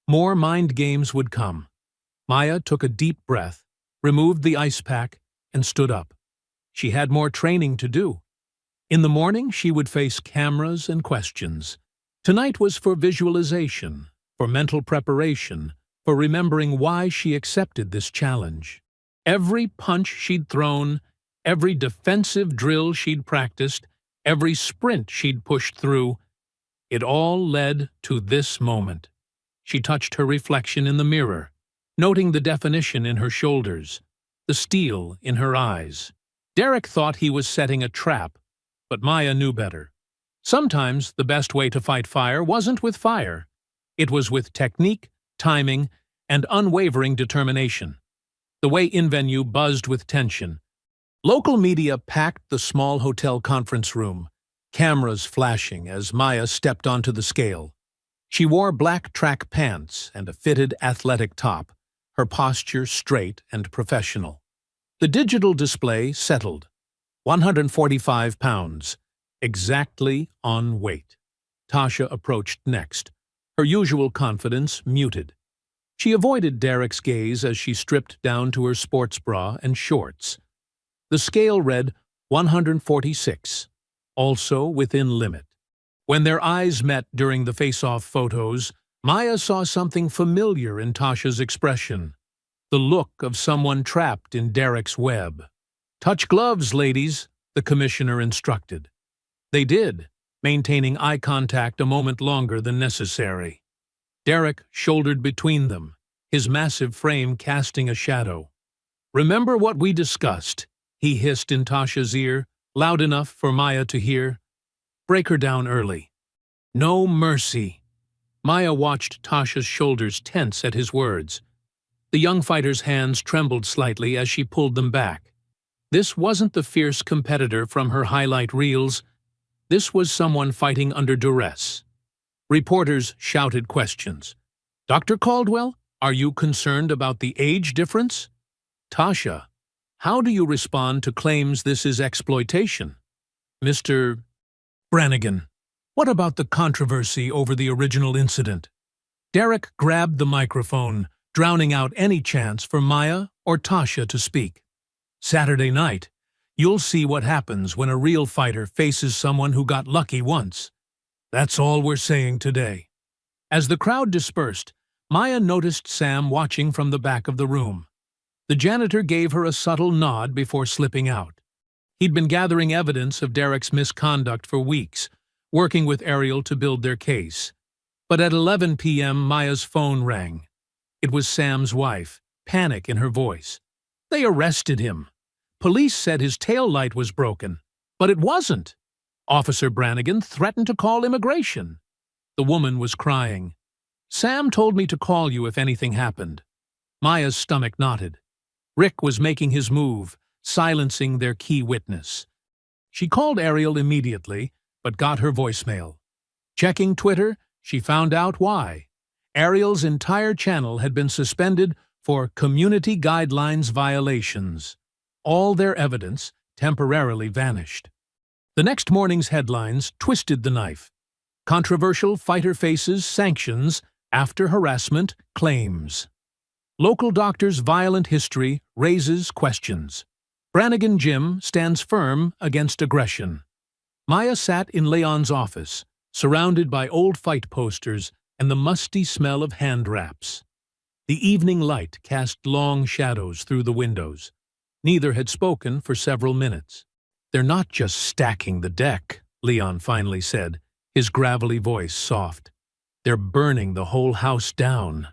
More mind games would come. Maya took a deep breath, removed the ice pack, and stood up. She had more training to do. In the morning, she would face cameras and questions. Tonight was for visualization, for mental preparation, for remembering why she accepted this challenge. Every punch she'd thrown, every defensive drill she'd practiced, every sprint she'd pushed through, it all led to this moment. She touched her reflection in the mirror, noting the definition in her shoulders, the steel in her eyes. Derek thought he was setting a trap, but Maya knew better. Sometimes the best way to fight fire wasn't with fire. It was with technique, timing, and unwavering determination. The way in-venue buzzed with tension. Local media packed the small hotel conference room, cameras flashing as Maya stepped onto the scale. She wore black track pants and a fitted athletic top, her posture straight and professional. The digital display settled. 145 pounds, exactly on weight. Tasha approached next, her usual confidence muted. She avoided Derek's gaze as she stripped down to her sports bra and shorts. The scale read 146, also within limit. When their eyes met during the face-off photos, Maya saw something familiar in Tasha's expression, the look of someone trapped in Derek's web. "Touch gloves, ladies," the commissioner instructed. They did, maintaining eye contact a moment longer than necessary. Derek shouldered between them, his massive frame casting a shadow. "Remember what we discussed," he hissed in Tasha's ear, loud enough for Maya to hear. "Break her down early. No mercy." Maya watched Tasha's shoulders tense at his words. The young fighter's hands trembled slightly as she pulled them back. This wasn't the fierce competitor from her highlight reels. This was someone fighting under duress. Reporters shouted questions. "Dr. Caldwell, are you concerned about the age difference?" "Tasha, how do you respond to claims this is exploitation?" "Mr. Brannigan, what about the controversy over the original incident?" Derek grabbed the microphone, drowning out any chance for Maya or Tasha to speak. "Saturday night, you'll see what happens when a real fighter faces someone who got lucky once. That's all we're saying today." As the crowd dispersed, Maya noticed Sam watching from the back of the room. The janitor gave her a subtle nod before slipping out. He'd been gathering evidence of Derek's misconduct for weeks, working with Ariel to build their case. But at 11 p.m., Maya's phone rang. It was Sam's wife, panic in her voice. "They arrested him. Police said his tail light was broken, but it wasn't. Officer Brannigan threatened to call immigration." The woman was crying. "Sam told me to call you if anything happened." Maya's stomach knotted. Rick was making his move, silencing their key witness. She called Ariel immediately, but got her voicemail. Checking Twitter, she found out why. Ariel's entire channel had been suspended for community guidelines violations. All their evidence temporarily vanished. The next morning's headlines twisted the knife. Controversial fighter faces sanctions after harassment claims. Local doctor's violent history raises questions. Brannigan Gym stands firm against aggression. Maya sat in Leon's office, surrounded by old fight posters and the musty smell of hand wraps. The evening light cast long shadows through the windows. Neither had spoken for several minutes. "They're not just stacking the deck," Leon finally said, his gravelly voice soft. "They're burning the whole house down."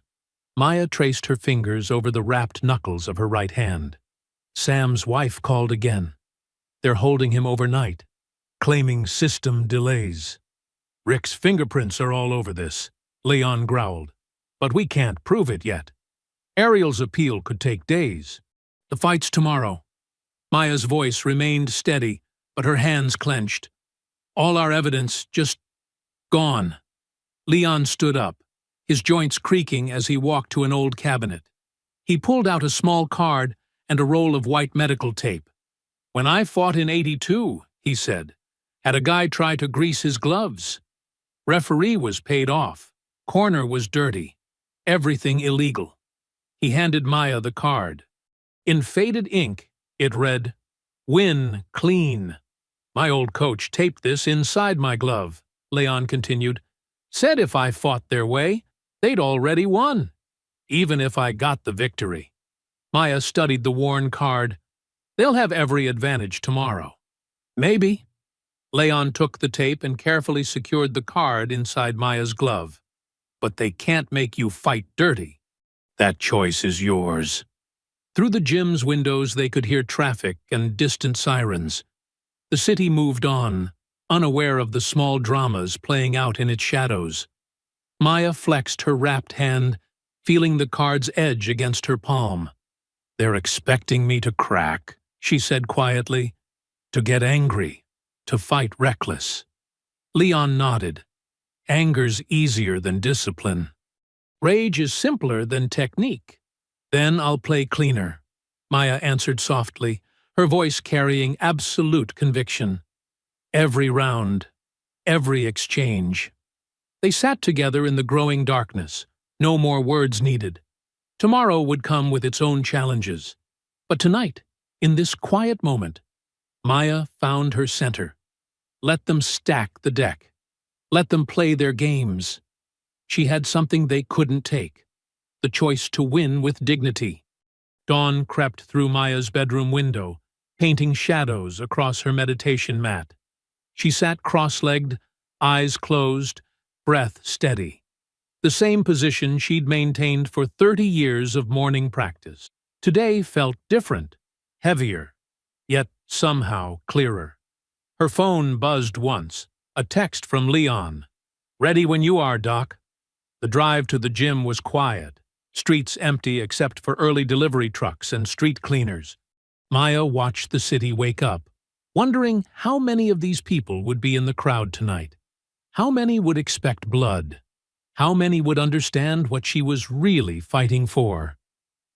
Maya traced her fingers over the wrapped knuckles of her right hand. Sam's wife called again. "They're holding him overnight, claiming system delays." "Rick's fingerprints are all over this," Leon growled. "But we can't prove it yet. Ariel's appeal could take days." "The fight's tomorrow." Maya's voice remained steady, but her hands clenched. "All our evidence just gone." Leon stood up, his joints creaking as he walked to an old cabinet. He pulled out a small card and a roll of white medical tape. "When I fought in '82, he said, had a guy try to grease his gloves. Referee was paid off. Corner was dirty. Everything illegal." He handed Maya the card. In faded ink, it read, "Win clean." "My old coach taped this inside my glove," Leon continued. "Said if I fought their way, they'd already won, even if I got the victory." Maya studied the worn card. "They'll have every advantage tomorrow." "Maybe." Leon took the tape and carefully secured the card inside Maya's glove. "But they can't make you fight dirty. That choice is yours." Through the gym's windows they could hear traffic and distant sirens. The city moved on, unaware of the small dramas playing out in its shadows. Maya flexed her wrapped hand, feeling the card's edge against her palm. "They're expecting me to crack," she said quietly, "to get angry, to fight reckless." Leon nodded. "Anger's easier than discipline. Rage is simpler than technique." "Then I'll play cleaner," Maya answered softly, her voice carrying absolute conviction. "Every round, every exchange." They sat together in the growing darkness, no more words needed. Tomorrow would come with its own challenges. But tonight, in this quiet moment, Maya found her center. Let them stack the deck. Let them play their games. She had something they couldn't take, the choice to win with dignity. Dawn crept through Maya's bedroom window, painting shadows across her meditation mat. She sat cross-legged, eyes closed, breath steady. The same position she'd maintained for 30 years of morning practice. Today felt different, heavier, yet somehow clearer. Her phone buzzed once, a text from Leon. "Ready when you are, Doc." The drive to the gym was quiet, streets empty except for early delivery trucks and street cleaners. Maya watched the city wake up, wondering how many of these people would be in the crowd tonight. How many would expect blood? How many would understand what she was really fighting for?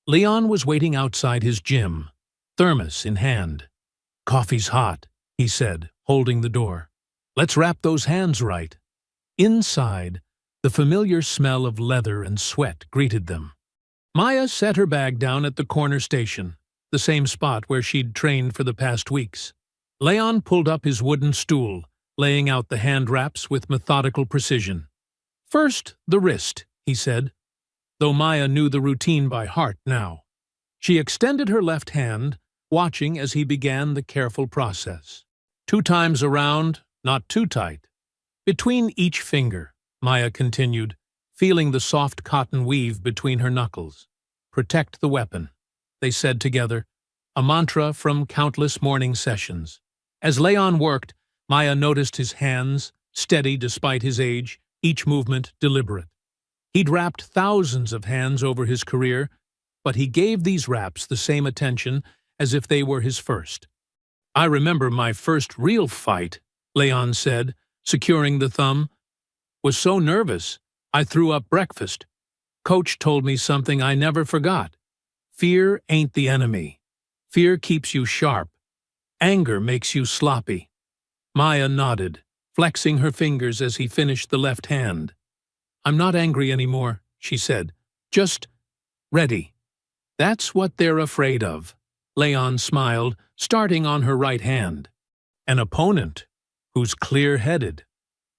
Leon was waiting outside his gym, thermos in hand. "Coffee's hot," he said, holding the door. "Let's wrap those hands right." Inside, the familiar smell of leather and sweat greeted them. Maya set her bag down at the corner station, the same spot where she'd trained for the past weeks. Leon pulled up his wooden stool, laying out the hand wraps with methodical precision. "First, the wrist," he said, though Maya knew the routine by heart now. She extended her left hand, watching as he began the careful process. 2 times around, not too tight. Between each finger, Maya continued, feeling the soft cotton weave between her knuckles. "Protect the weapon," they said together, a mantra from countless morning sessions. As Leon worked, Maya noticed his hands, steady despite his age, each movement deliberate. He'd wrapped thousands of hands over his career, but he gave these wraps the same attention as if they were his first. "I remember my first real fight," Leon said, securing the thumb. Was so nervous, I threw up breakfast. Coach told me something I never forgot. Fear ain't the enemy. Fear keeps you sharp. Anger makes you sloppy. Maya nodded, flexing her fingers as he finished the left hand. I'm not angry anymore, she said. Just ready. That's what they're afraid of. Leon smiled, starting on her right hand. An opponent who's clear-headed.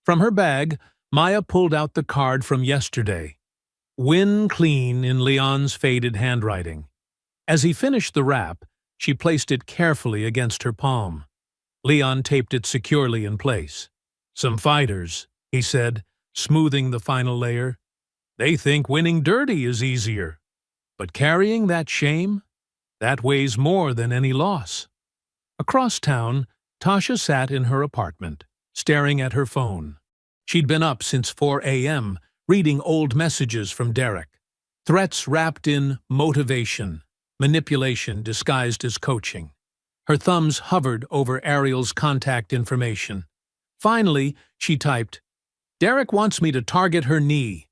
From her bag, Maya pulled out the card from yesterday. Win clean in Leon's faded handwriting. As he finished the wrap, she placed it carefully against her palm. Leon taped it securely in place. Some fighters, he said, smoothing the final layer. They think winning dirty is easier. But carrying that shame, that weighs more than any loss. Across town, Tasha sat in her apartment, staring at her phone. She'd been up since 4 a.m., reading old messages from Derek. Threats wrapped in motivation, manipulation disguised as coaching. Her thumbs hovered over Ariel's contact information. Finally, she typed, Derek wants me to target her knee.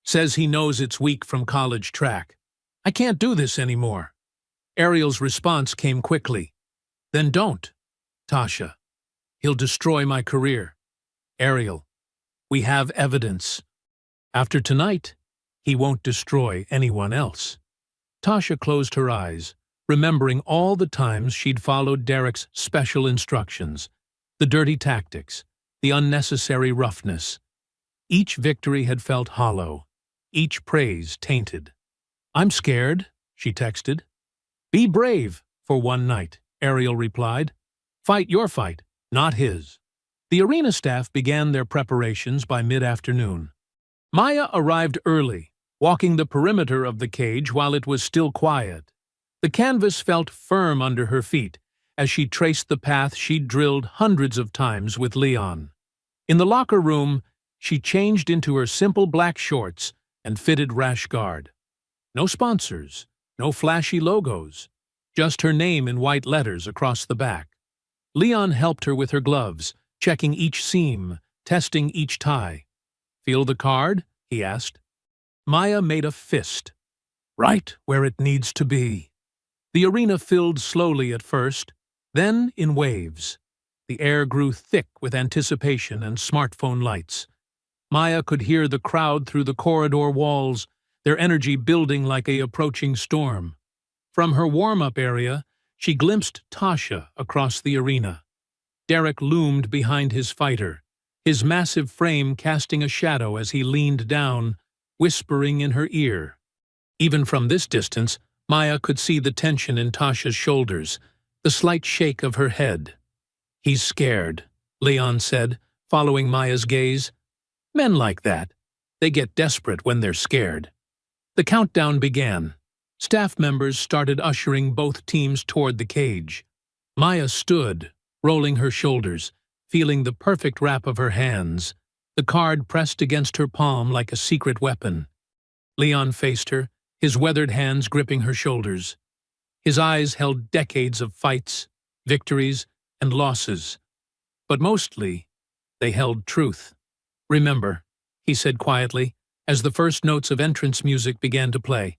Says he knows it's weak from college track. I can't do this anymore. Ariel's response came quickly. Then don't, Tasha. He'll destroy my career. Ariel, we have evidence. After tonight, he won't destroy anyone else. Tasha closed her eyes, remembering all the times she'd followed Derek's special instructions, the dirty tactics, the unnecessary roughness. Each victory had felt hollow, each praise tainted. I'm scared, she texted. Be brave for one night, Ariel replied. Fight your fight, not his. The arena staff began their preparations by mid-afternoon. Maya arrived early, walking the perimeter of the cage while it was still quiet. The canvas felt firm under her feet as she traced the path she'd drilled hundreds of times with Leon. In the locker room, she changed into her simple black shorts and fitted rash guard. No sponsors, no flashy logos, just her name in white letters across the back. Leon helped her with her gloves, checking each seam, testing each tie. Feel the card? He asked. Maya made a fist. Right where it needs to be. The arena filled slowly at first, then in waves. The air grew thick with anticipation and smartphone lights. Maya could hear the crowd through the corridor walls, their energy building like an approaching storm. From her warm-up area, she glimpsed Tasha across the arena. Derek loomed behind his fighter, his massive frame casting a shadow as he leaned down, whispering in her ear. Even from this distance, Maya could see the tension in Tasha's shoulders, the slight shake of her head. He's scared, Leon said, following Maya's gaze. Men like that. They get desperate when they're scared. The countdown began. Staff members started ushering both teams toward the cage. Maya stood, rolling her shoulders, feeling the perfect wrap of her hands, the card pressed against her palm like a secret weapon. Leon faced her, his weathered hands gripping her shoulders. His eyes held decades of fights, victories, and losses. But mostly, they held truth. Remember, he said quietly, as the first notes of entrance music began to play.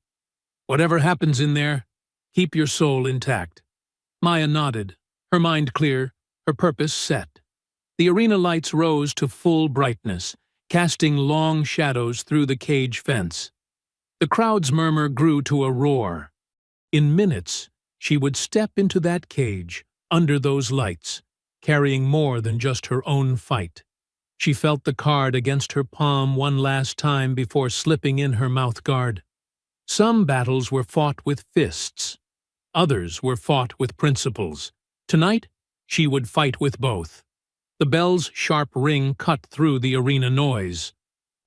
Whatever happens in there, keep your soul intact. Maya nodded, her mind clear, her purpose set. The arena lights rose to full brightness, casting long shadows through the cage fence. The crowd's murmur grew to a roar. In minutes, she would step into that cage, under those lights, carrying more than just her own fight. She felt the card against her palm one last time before slipping in her mouth guard. Some battles were fought with fists. Others were fought with principles. Tonight, she would fight with both. The bell's sharp ring cut through the arena noise.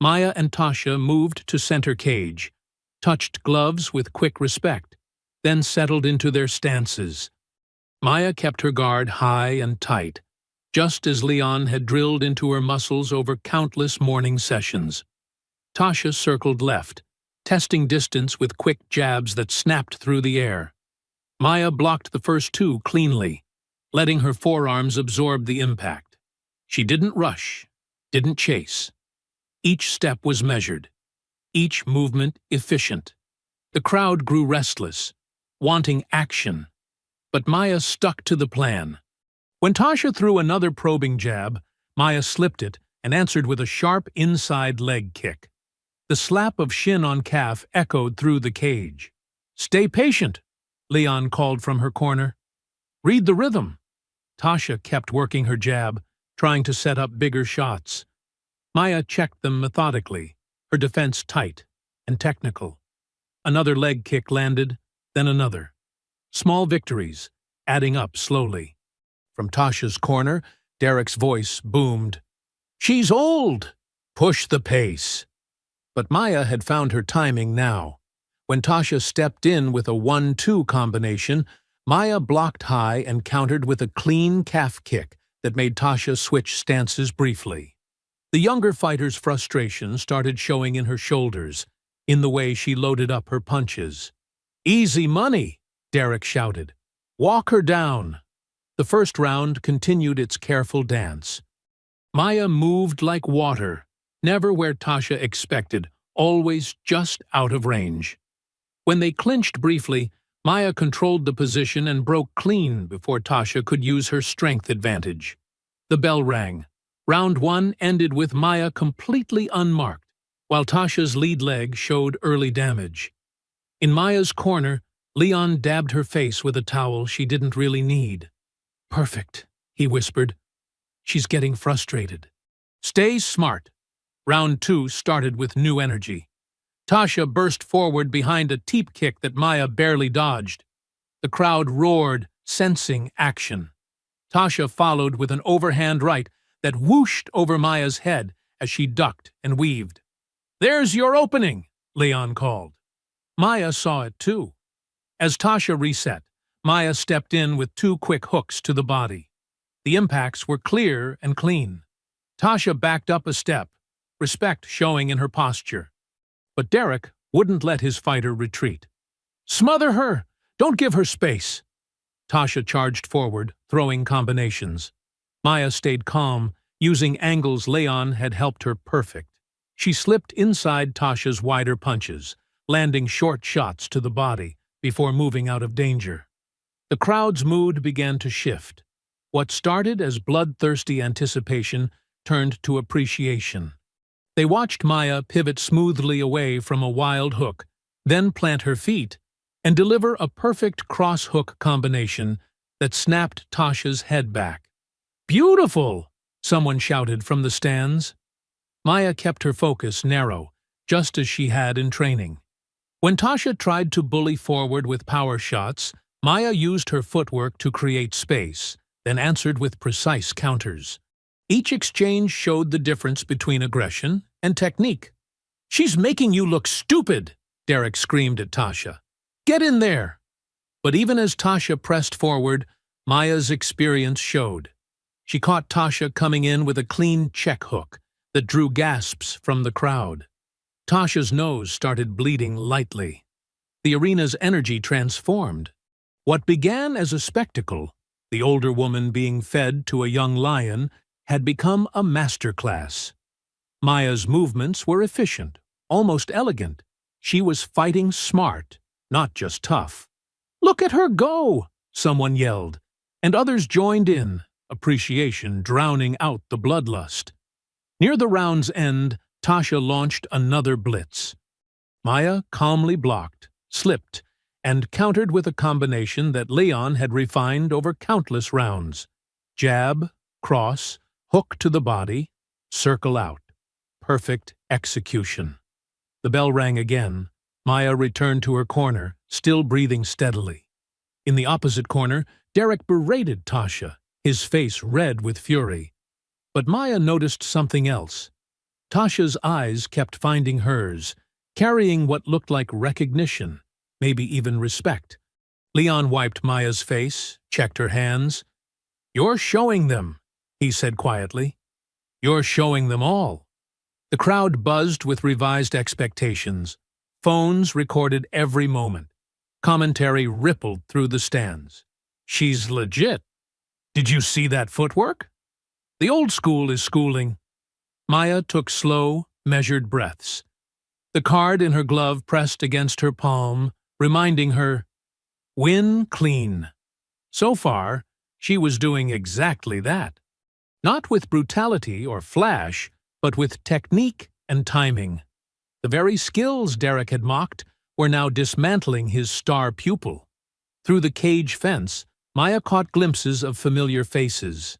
Maya and Tasha moved to center cage, touched gloves with quick respect, then settled into their stances. Maya kept her guard high and tight, just as Leon had drilled into her muscles over countless morning sessions. Tasha circled left, testing distance with quick jabs that snapped through the air. Maya blocked the first two cleanly, letting her forearms absorb the impact. She didn't rush, didn't chase. Each step was measured, each movement efficient. The crowd grew restless, wanting action, but Maya stuck to the plan. When Tasha threw another probing jab, Maya slipped it and answered with a sharp inside leg kick. The slap of shin on calf echoed through the cage. "Stay patient," Leon called from her corner. "Read the rhythm." Tasha kept working her jab, trying to set up bigger shots. Maya checked them methodically, her defense tight and technical. Another leg kick landed, then another. Small victories, adding up slowly. From Tasha's corner, Derek's voice boomed. "She's old! Push the pace!" But Maya had found her timing now. When Tasha stepped in with a 1-2 combination, Maya blocked high and countered with a clean calf kick that made Tasha switch stances briefly. The younger fighter's frustration started showing in her shoulders, in the way she loaded up her punches. "Easy money," Derek shouted. "Walk her down." The first round continued its careful dance. Maya moved like water, never where Tasha expected, always just out of range. When they clinched briefly, Maya controlled the position and broke clean before Tasha could use her strength advantage. The bell rang. Round 1 ended with Maya completely unmarked, while Tasha's lead leg showed early damage. In Maya's corner, Leon dabbed her face with a towel she didn't really need. "Perfect," he whispered. "She's getting frustrated." "Stay smart." Round 2 started with new energy. Tasha burst forward behind a teep kick that Maya barely dodged. The crowd roared, sensing action. Tasha followed with an overhand right that whooshed over Maya's head as she ducked and weaved. "There's your opening," Leon called. Maya saw it too. As Tasha reset, Maya stepped in with 2 quick hooks to the body. The impacts were clear and clean. Tasha backed up a step, respect showing in her posture. But Derek wouldn't let his fighter retreat. "Smother her! Don't give her space!" Tasha charged forward, throwing combinations. Maya stayed calm, using angles Leon had helped her perfect. She slipped inside Tasha's wider punches, landing short shots to the body before moving out of danger. The crowd's mood began to shift. What started as bloodthirsty anticipation turned to appreciation. They watched Maya pivot smoothly away from a wild hook, then plant her feet and deliver a perfect cross-hook combination that snapped Tasha's head back. "Beautiful!" someone shouted from the stands. Maya kept her focus narrow, just as she had in training. When Tasha tried to bully forward with power shots, Maya used her footwork to create space, then answered with precise counters. Each exchange showed the difference between aggression and technique. "She's making you look stupid!" Derek screamed at Tasha. "Get in there!" But even as Tasha pressed forward, Maya's experience showed. She caught Tasha coming in with a clean check hook that drew gasps from the crowd. Tasha's nose started bleeding lightly. The arena's energy transformed. What began as a spectacle, the older woman being fed to a young lion, had become a masterclass. Maya's movements were efficient, almost elegant. She was fighting smart, not just tough. "Look at her go!" someone yelled, and others joined in, appreciation drowning out the bloodlust. Near the round's end, Tasha launched another blitz. Maya calmly blocked, slipped, and countered with a combination that Leon had refined over countless rounds. Jab, cross, hook to the body, circle out. Perfect execution. The bell rang again. Maya returned to her corner, still breathing steadily. In the opposite corner, Derek berated Tasha, his face red with fury. But Maya noticed something else. Tasha's eyes kept finding hers, carrying what looked like recognition, maybe even respect. Leon wiped Maya's face, checked her hands. "You're showing them," he said quietly. "You're showing them all." The crowd buzzed with revised expectations. Phones recorded every moment. Commentary rippled through the stands. "She's legit. Did you see that footwork?" The old school is schooling. Maya took slow, measured breaths. The card in her glove pressed against her palm, reminding her, win clean. So far, she was doing exactly that. Not with brutality or flash, but with technique and timing. The very skills Derek had mocked were now dismantling his star pupil. Through the cage fence, Maya caught glimpses of familiar faces.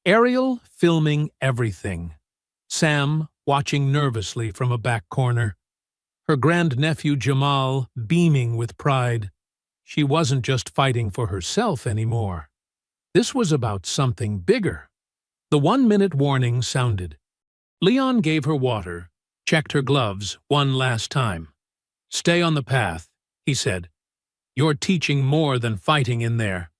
Ariel filming everything. Sam watching nervously from a back corner. Her grandnephew Jamal beaming with pride. She wasn't just fighting for herself anymore. This was about something bigger. The 1-minute warning sounded. Leon gave her water, checked her gloves one last time. Stay on the path, he said. You're teaching more than fighting in there.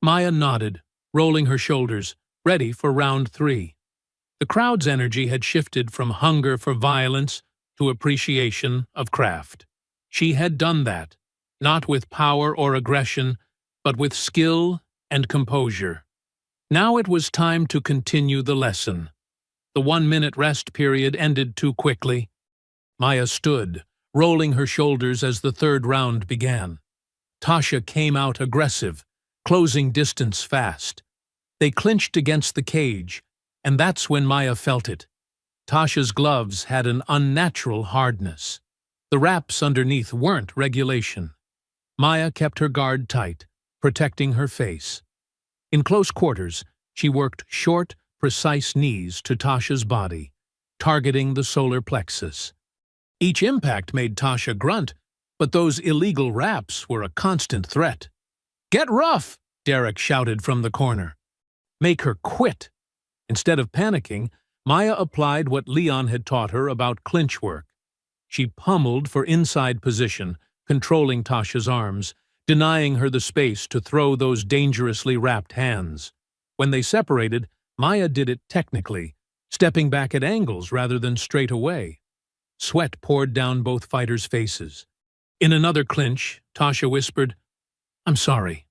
Maya nodded, rolling her shoulders, ready for round 3. The crowd's energy had shifted from hunger for violence to appreciation of craft. She had done that, not with power or aggression, but with skill and composure. Now it was time to continue the lesson. The 1-minute rest period ended too quickly. Maya stood, rolling her shoulders as the 3rd round began. Tasha came out aggressive, closing distance fast. They clinched against the cage, and that's when Maya felt it. Tasha's gloves had an unnatural hardness. The wraps underneath weren't regulation. Maya kept her guard tight, protecting her face. In close quarters, she worked short, precise knees to Tasha's body, targeting the solar plexus. Each impact made Tasha grunt, but those illegal wraps were a constant threat. "Get rough!" Derek shouted from the corner. "Make her quit." Instead of panicking, Maya applied what Leon had taught her about clinch work. She pummeled for inside position, controlling Tasha's arms, denying her the space to throw those dangerously wrapped hands. When they separated, Maya did it technically, stepping back at angles rather than straight away. Sweat poured down both fighters' faces. In another clinch, Tasha whispered, "I'm sorry."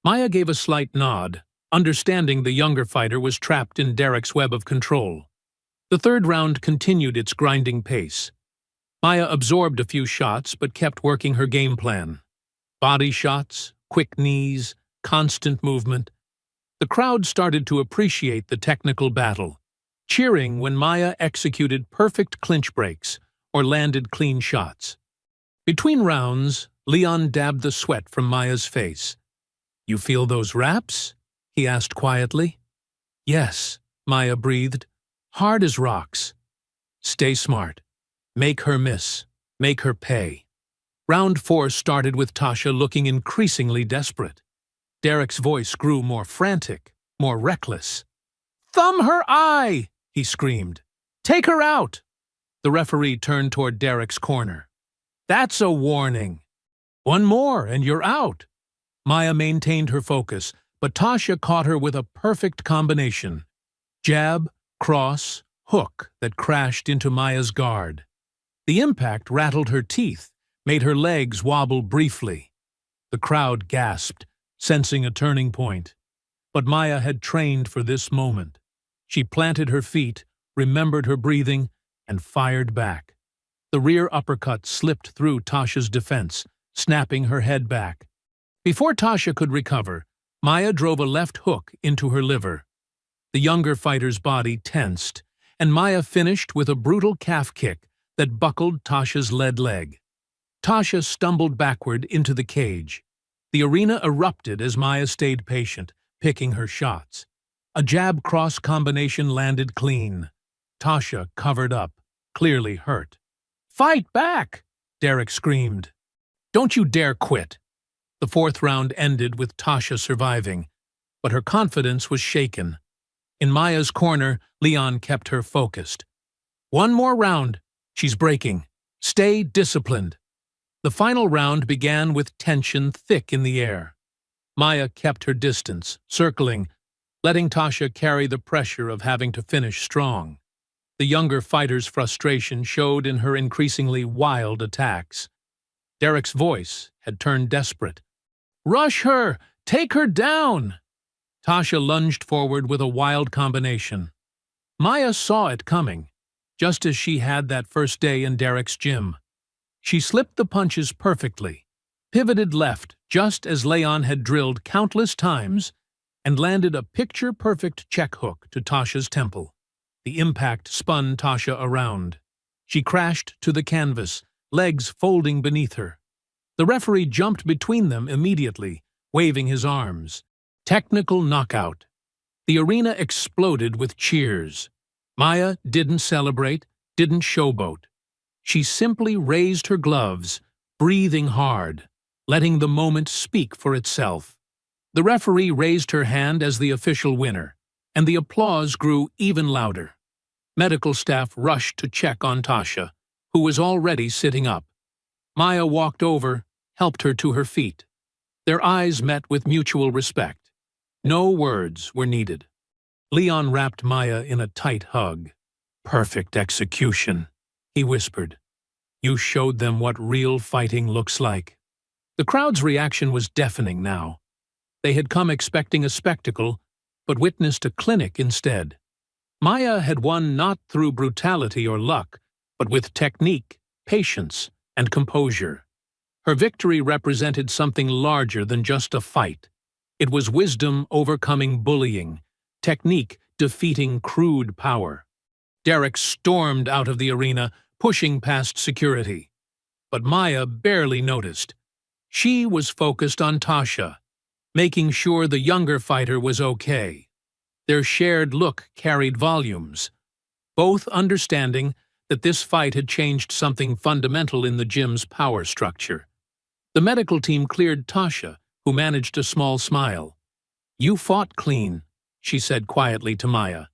Maya gave a slight nod, understanding the younger fighter was trapped in Derek's web of control. The 3rd round continued its grinding pace. Maya absorbed a few shots but kept working her game plan. Body shots, quick knees, constant movement. The crowd started to appreciate the technical battle, cheering when Maya executed perfect clinch breaks or landed clean shots. Between rounds, Leon dabbed the sweat from Maya's face. "You feel those wraps?" he asked quietly. "Yes," Maya breathed. "Hard as rocks." "Stay smart. Make her miss. Make her pay." Round 4 started with Tasha looking increasingly desperate. Derek's voice grew more frantic, more reckless. "Thumb her eye!" he screamed. "Take her out!" The referee turned toward Derek's corner. "That's a warning. One more and you're out." Maya maintained her focus, but Tasha caught her with a perfect combination. Jab, cross, hook that crashed into Maya's guard. The impact rattled her teeth, made her legs wobble briefly. The crowd gasped, sensing a turning point. But Maya had trained for this moment. She planted her feet, remembered her breathing, and fired back. The rear uppercut slipped through Tasha's defense, snapping her head back. Before Tasha could recover, Maya drove a left hook into her liver. The younger fighter's body tensed, and Maya finished with a brutal calf kick that buckled Tasha's lead leg. Tasha stumbled backward into the cage. The arena erupted as Maya stayed patient, picking her shots. A jab-cross combination landed clean. Tasha covered up, clearly hurt. "Fight back!" Derek screamed. "Don't you dare quit!" The 4th round ended with Tasha surviving, but her confidence was shaken. In Maya's corner, Leon kept her focused. "One more round. She's breaking. Stay disciplined." The final round began with tension thick in the air. Maya kept her distance, circling, letting Tasha carry the pressure of having to finish strong. The younger fighter's frustration showed in her increasingly wild attacks. Derek's voice had turned desperate. "Rush her! Take her down!" Tasha lunged forward with a wild combination. Maya saw it coming, just as she had that first day in Derek's gym. She slipped the punches perfectly, pivoted left just as Leon had drilled countless times, and landed a picture-perfect check hook to Tasha's temple. The impact spun Tasha around. She crashed to the canvas, legs folding beneath her. The referee jumped between them immediately, waving his arms. Technical knockout. The arena exploded with cheers. Maya didn't celebrate, didn't showboat. She simply raised her gloves, breathing hard, letting the moment speak for itself. The referee raised her hand as the official winner, and the applause grew even louder. Medical staff rushed to check on Tasha, who was already sitting up. Maya walked over, helped her to her feet. Their eyes met with mutual respect. No words were needed. Leon wrapped Maya in a tight hug. "Perfect execution," he whispered. "You showed them what real fighting looks like." The crowd's reaction was deafening now. They had come expecting a spectacle, but witnessed a clinic instead. Maya had won not through brutality or luck, but with technique, patience, and composure. Her victory represented something larger than just a fight. It was wisdom overcoming bullying, technique defeating crude power. Derek stormed out of the arena, pushing past security. But Maya barely noticed. She was focused on Tasha, making sure the younger fighter was okay. Their shared look carried volumes, both understanding that this fight had changed something fundamental in the gym's power structure. The medical team cleared Tasha, who managed a small smile. "You fought clean," she said quietly to Maya,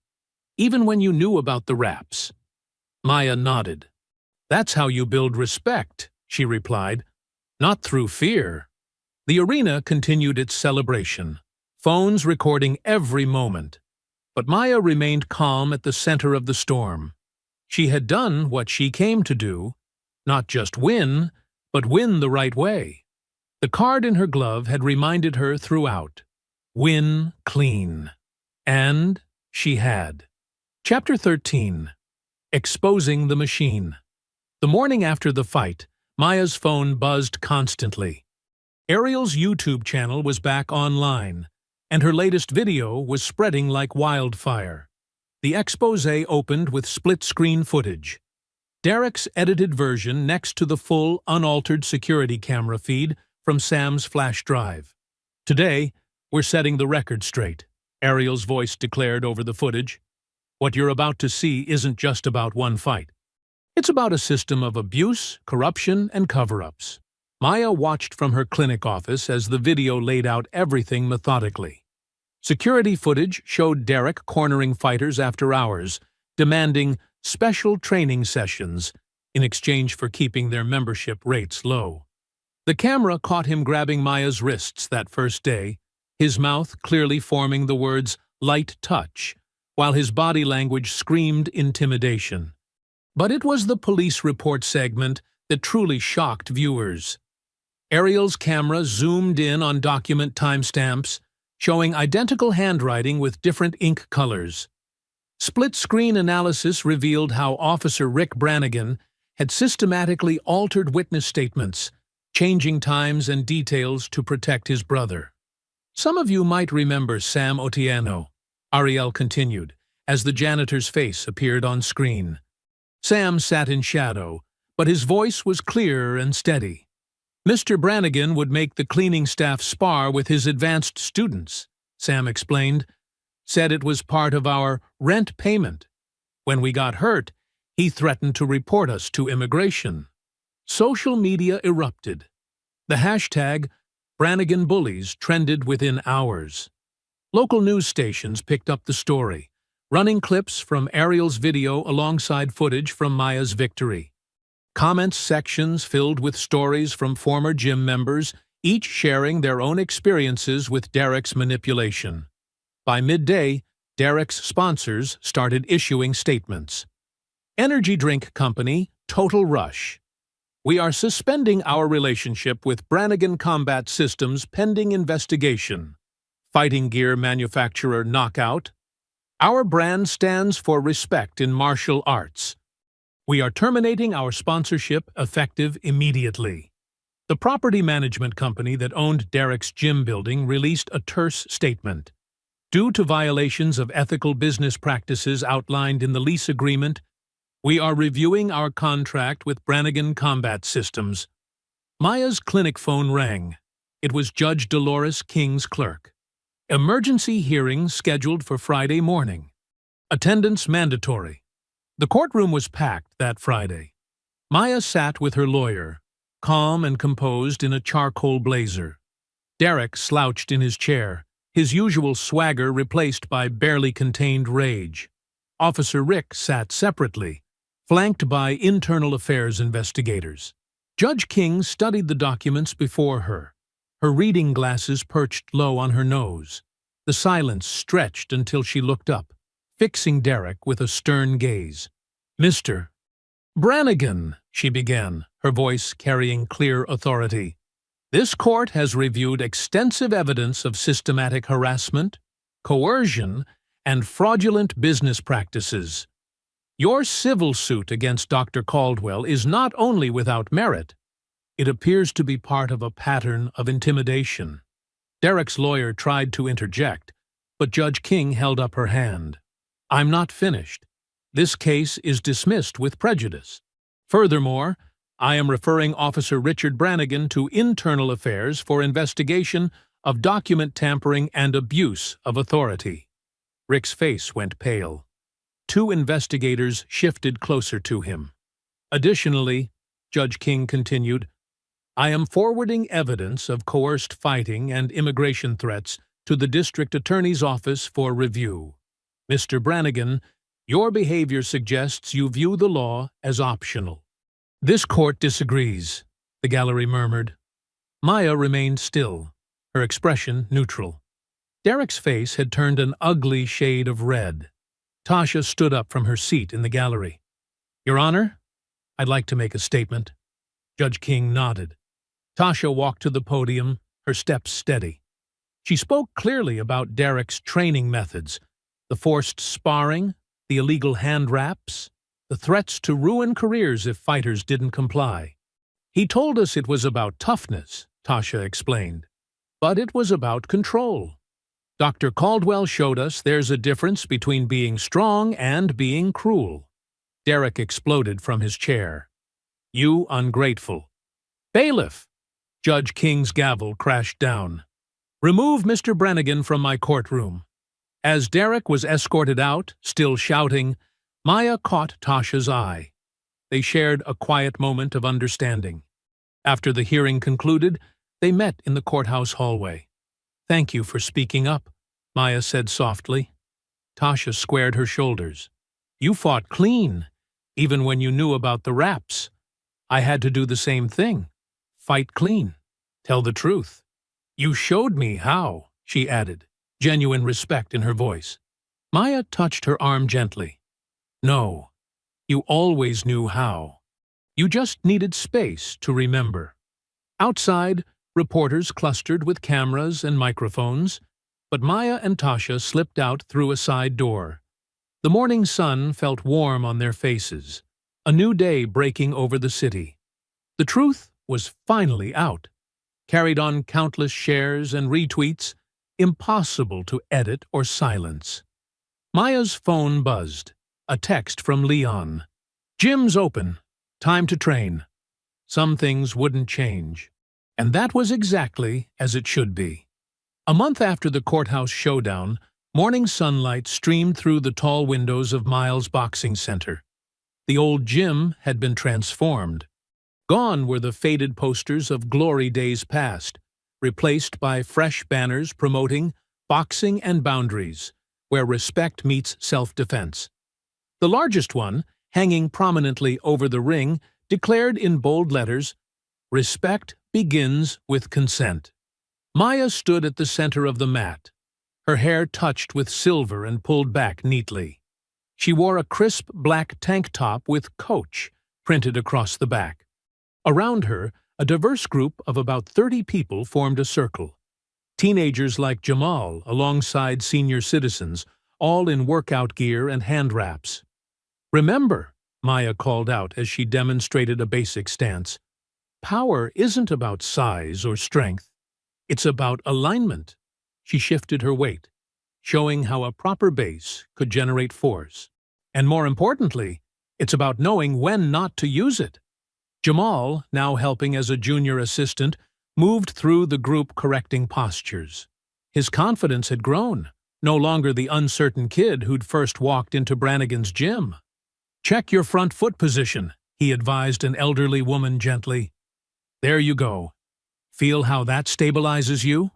"even when you knew about the raps." Maya nodded. "That's how you build respect," she replied, "not through fear." The arena continued its celebration, phones recording every moment. But Maya remained calm at the center of the storm. She had done what she came to do, not just win, but win the right way. The card in her glove had reminded her throughout. Win clean. And she had. Chapter 13. Exposing the Machine. The morning after the fight, Maya's phone buzzed constantly. Ariel's YouTube channel was back online, and her latest video was spreading like wildfire. The expose opened with split-screen footage. Derek's edited version next to the full, unaltered security camera feed from Sam's flash drive. "Today, we're setting the record straight," Ariel's voice declared over the footage. "What you're about to see isn't just about one fight. It's about a system of abuse, corruption, and cover-ups." Maya watched from her clinic office as the video laid out everything methodically. Security footage showed Derek cornering fighters after hours, demanding special training sessions in exchange for keeping their membership rates low. The camera caught him grabbing Maya's wrists that first day, his mouth clearly forming the words "light touch," while his body language screamed intimidation. But it was the police report segment that truly shocked viewers. Ariel's camera zoomed in on document timestamps, showing identical handwriting with different ink colors. Split-screen analysis revealed how Officer Rick Brannigan had systematically altered witness statements, changing times and details to protect his brother. "Some of you might remember Sam Otieno," Ariel continued, as the janitor's face appeared on screen. Sam sat in shadow, but his voice was clear and steady. "Mr. Brannigan would make the cleaning staff spar with his advanced students," Sam explained. "Said it was part of our rent payment. When we got hurt, he threatened to report us to immigration." Social media erupted. The hashtag Brannigan Bullies trended within hours. Local news stations picked up the story, running clips from Ariel's video alongside footage from Maya's victory. Comments sections filled with stories from former gym members, each sharing their own experiences with Derek's manipulation. By midday, Derek's sponsors started issuing statements. Energy drink company Total Rush. "We are suspending our relationship with Brannigan Combat Systems pending investigation." fighting gear manufacturer Knockout. Our brand stands for respect in martial arts. We are terminating our sponsorship effective immediately. The property management company that owned Derek's gym building released a terse statement. Due to violations of ethical business practices outlined in the lease agreement, we are reviewing our contract with Brannigan Combat Systems. Maya's clinic phone rang. It was Judge Dolores King's clerk. Emergency hearing scheduled for Friday morning. Attendance mandatory. The courtroom was packed that Friday. Maya sat with her lawyer, calm and composed in a charcoal blazer. Derek slouched in his chair, his usual swagger replaced by barely contained rage. Officer Rick sat separately, flanked by internal affairs investigators. Judge King studied the documents before her, her reading glasses perched low on her nose. The silence stretched until she looked up, fixing Derek with a stern gaze. "Mr. Brannigan," she began, her voice carrying clear authority. "This court has reviewed extensive evidence of systematic harassment, coercion, and fraudulent business practices. Your civil suit against Dr. Caldwell is not only without merit, it appears to be part of a pattern of intimidation." Derek's lawyer tried to interject, but Judge King held up her hand. "I'm not finished. This case is dismissed with prejudice. Furthermore, I am referring Officer Richard Brannigan to Internal Affairs for investigation of document tampering and abuse of authority." Rick's face went pale. Two investigators shifted closer to him. "Additionally," Judge King continued, "I am forwarding evidence of coerced fighting and immigration threats to the district attorney's office for review. Mr. Brannigan, your behavior suggests you view the law as optional." "This court disagrees," the gallery murmured. Maya remained still, her expression neutral. Derek's face had turned an ugly shade of red. Tasha stood up from her seat in the gallery. "Your Honor, I'd like to make a statement." Judge King nodded. Tasha walked to the podium, her steps steady. She spoke clearly about Derek's training methods, the forced sparring, the illegal hand wraps, the threats to ruin careers if fighters didn't comply. "He told us it was about toughness," Tasha explained, "but it was about control. Dr. Caldwell showed us there's a difference between being strong and being cruel." Derek exploded from his chair. "You ungrateful." "Bailiff!" Judge King's gavel crashed down. "Remove Mr. Brannigan from my courtroom." As Derek was escorted out, still shouting, Maya caught Tasha's eye. They shared a quiet moment of understanding. After the hearing concluded, they met in the courthouse hallway. "Thank you for speaking up," Maya said softly. Tasha squared her shoulders. "You fought clean, even when you knew about the raps. I had to do the same thing. Fight clean. Tell the truth." "You showed me how," she added, genuine respect in her voice. Maya touched her arm gently. "No, you always knew how. You just needed space to remember." Outside, reporters clustered with cameras and microphones, but Maya and Tasha slipped out through a side door. The morning sun felt warm on their faces, a new day breaking over the city. The truth was finally out, carried on countless shares and retweets, impossible to edit or silence. Maya's phone buzzed, a text from Leon. "Gym's open. Time to train." Some things wouldn't change. And that was exactly as it should be. A month after the courthouse showdown, morning sunlight streamed through the tall windows of Miles Boxing Center. The old gym had been transformed. Gone were the faded posters of glory days past, replaced by fresh banners promoting boxing and boundaries, where respect meets self-defense. The largest one, hanging prominently over the ring, declared in bold letters, "Respect begins with consent." Maya stood at the center of the mat, her hair touched with silver and pulled back neatly. She wore a crisp black tank top with "Coach" printed across the back. Around her, a diverse group of about 30 people formed a circle. Teenagers like Jamal alongside senior citizens, all in workout gear and hand wraps. "Remember," Maya called out as she demonstrated a basic stance, "power isn't about size or strength. It's about alignment." She shifted her weight, showing how a proper base could generate force. And more importantly, it's about knowing when not to use it. Jamal, now helping as a junior assistant, moved through the group correcting postures. His confidence had grown, no longer the uncertain kid who'd first walked into Brannigan's gym. "Check your front foot position," he advised an elderly woman gently. "There you go. Feel how that stabilizes you?"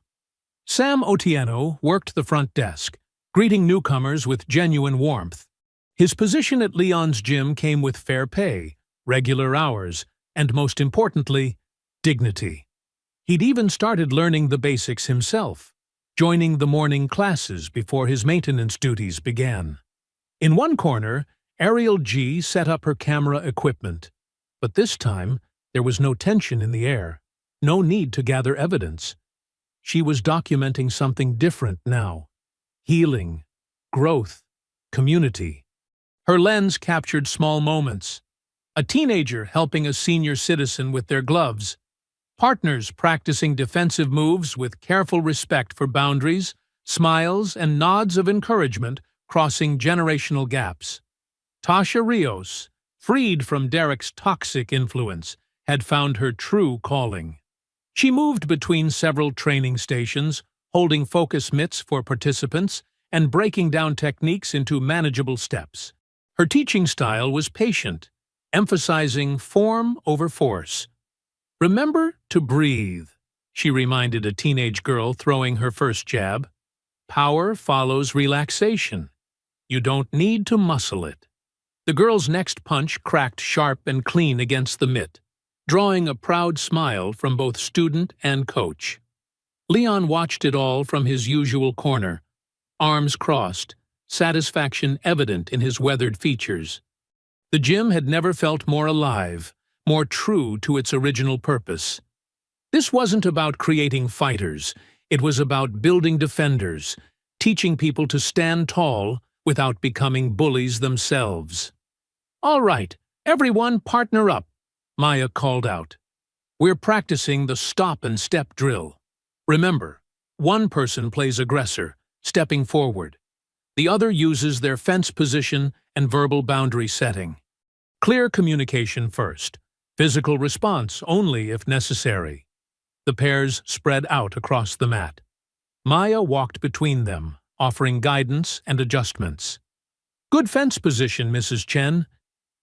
Sam Otieno worked the front desk, greeting newcomers with genuine warmth. His position at Leon's gym came with fair pay, regular hours, and most importantly, dignity. He'd even started learning the basics himself, joining the morning classes before his maintenance duties began. In one corner, Ariel G set up her camera equipment. But this time, there was no tension in the air, no need to gather evidence. She was documenting something different now: healing, growth, community. Her lens captured small moments: a teenager helping a senior citizen with their gloves, partners practicing defensive moves with careful respect for boundaries, smiles and nods of encouragement crossing generational gaps. Tasha Rios, freed from Derek's toxic influence, had found her true calling. She moved between several training stations, holding focus mitts for participants and breaking down techniques into manageable steps. Her teaching style was patient, emphasizing form over force. "Remember to breathe," she reminded a teenage girl throwing her first jab. "Power follows relaxation. You don't need to muscle it." The girl's next punch cracked sharp and clean against the mitt, drawing a proud smile from both student and coach. Leon watched it all from his usual corner, arms crossed, satisfaction evident in his weathered features. The gym had never felt more alive, more true to its original purpose. This wasn't about creating fighters, it was about building defenders, teaching people to stand tall without becoming bullies themselves. "All right, everyone partner up," Maya called out. "We're practicing the stop and step drill. Remember, one person plays aggressor, stepping forward. The other uses their fence position and verbal boundary setting. Clear communication first, physical response only if necessary." The pairs spread out across the mat. Maya walked between them, offering guidance and adjustments. "Good fence position, Mrs. Chen.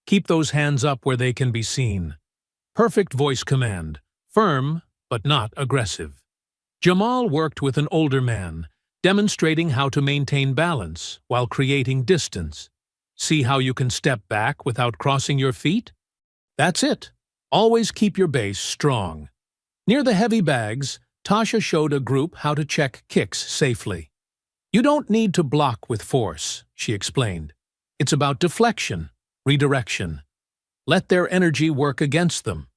Keep those hands up where they can be seen." Perfect voice command, firm but not aggressive. Jamal worked with an older man, demonstrating how to maintain balance while creating distance. "See how you can step back without crossing your feet? That's it. Always keep your base strong." Near the heavy bags, Tasha showed a group how to check kicks safely. "You don't need to block with force," she explained. "It's about deflection, redirection. Let their energy work against them."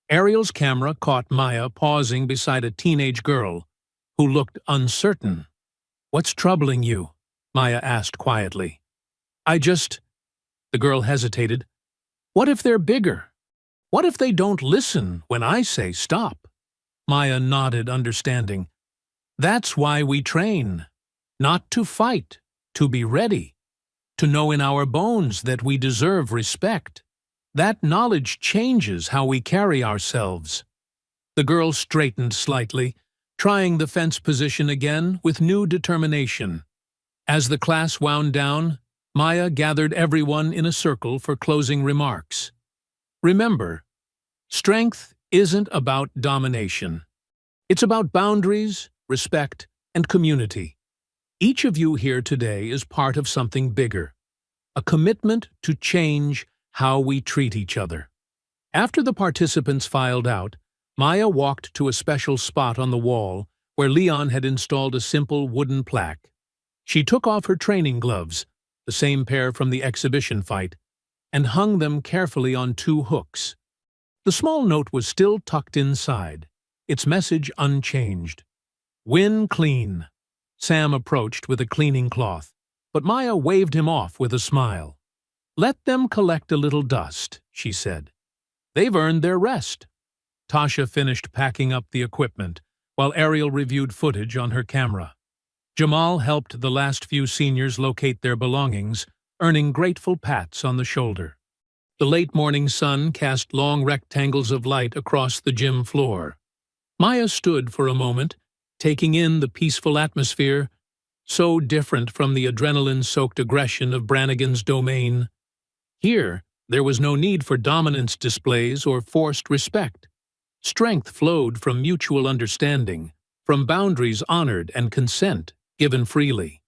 Ariel's camera caught Maya pausing beside a teenage girl who looked uncertain. "What's troubling you?" Maya asked quietly. The girl hesitated. "What if they're bigger? What if they don't listen when I say stop?" Maya nodded, understanding. "That's why we train. Not to fight, to be ready. To know in our bones that we deserve respect. That knowledge changes how we carry ourselves." The girl straightened slightly, trying the fence position again with new determination. As the class wound down, Maya gathered everyone in a circle for closing remarks. "Remember, strength isn't about domination. It's about boundaries, respect, and community. Each of you here today is part of something bigger, a commitment to change how we treat each other." After the participants filed out, Maya walked to a special spot on the wall where Leon had installed a simple wooden plaque. She took off her training gloves, the same pair from the exhibition fight, and hung them carefully on 2 hooks. The small note was still tucked inside, its message unchanged. Win clean. Sam approached with a cleaning cloth, but Maya waved him off with a smile. Let them collect a little dust, she said. They've earned their rest. Tasha finished packing up the equipment, while Ariel reviewed footage on her camera. Jamal helped the last few seniors locate their belongings, earning grateful pats on the shoulder. The late morning sun cast long rectangles of light across the gym floor. Maya stood for a moment, taking in the peaceful atmosphere, so different from the adrenaline-soaked aggression of Brannigan's domain. Here, there was no need for dominance displays or forced respect. Strength flowed from mutual understanding, from boundaries honored and consent given freely.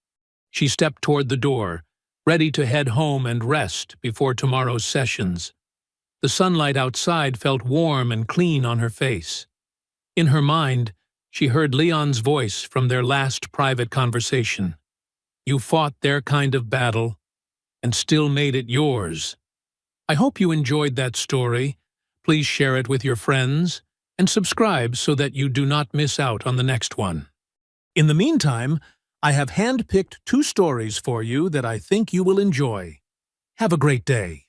She stepped toward the door, ready to head home and rest before tomorrow's sessions. The sunlight outside felt warm and clean on her face. In her mind, she heard Leon's voice from their last private conversation. You fought their kind of battle, and still made it yours. I hope you enjoyed that story. Please share it with your friends, and subscribe so that you do not miss out on the next one. In the meantime, I have handpicked 2 stories for you that I think you will enjoy. Have a great day.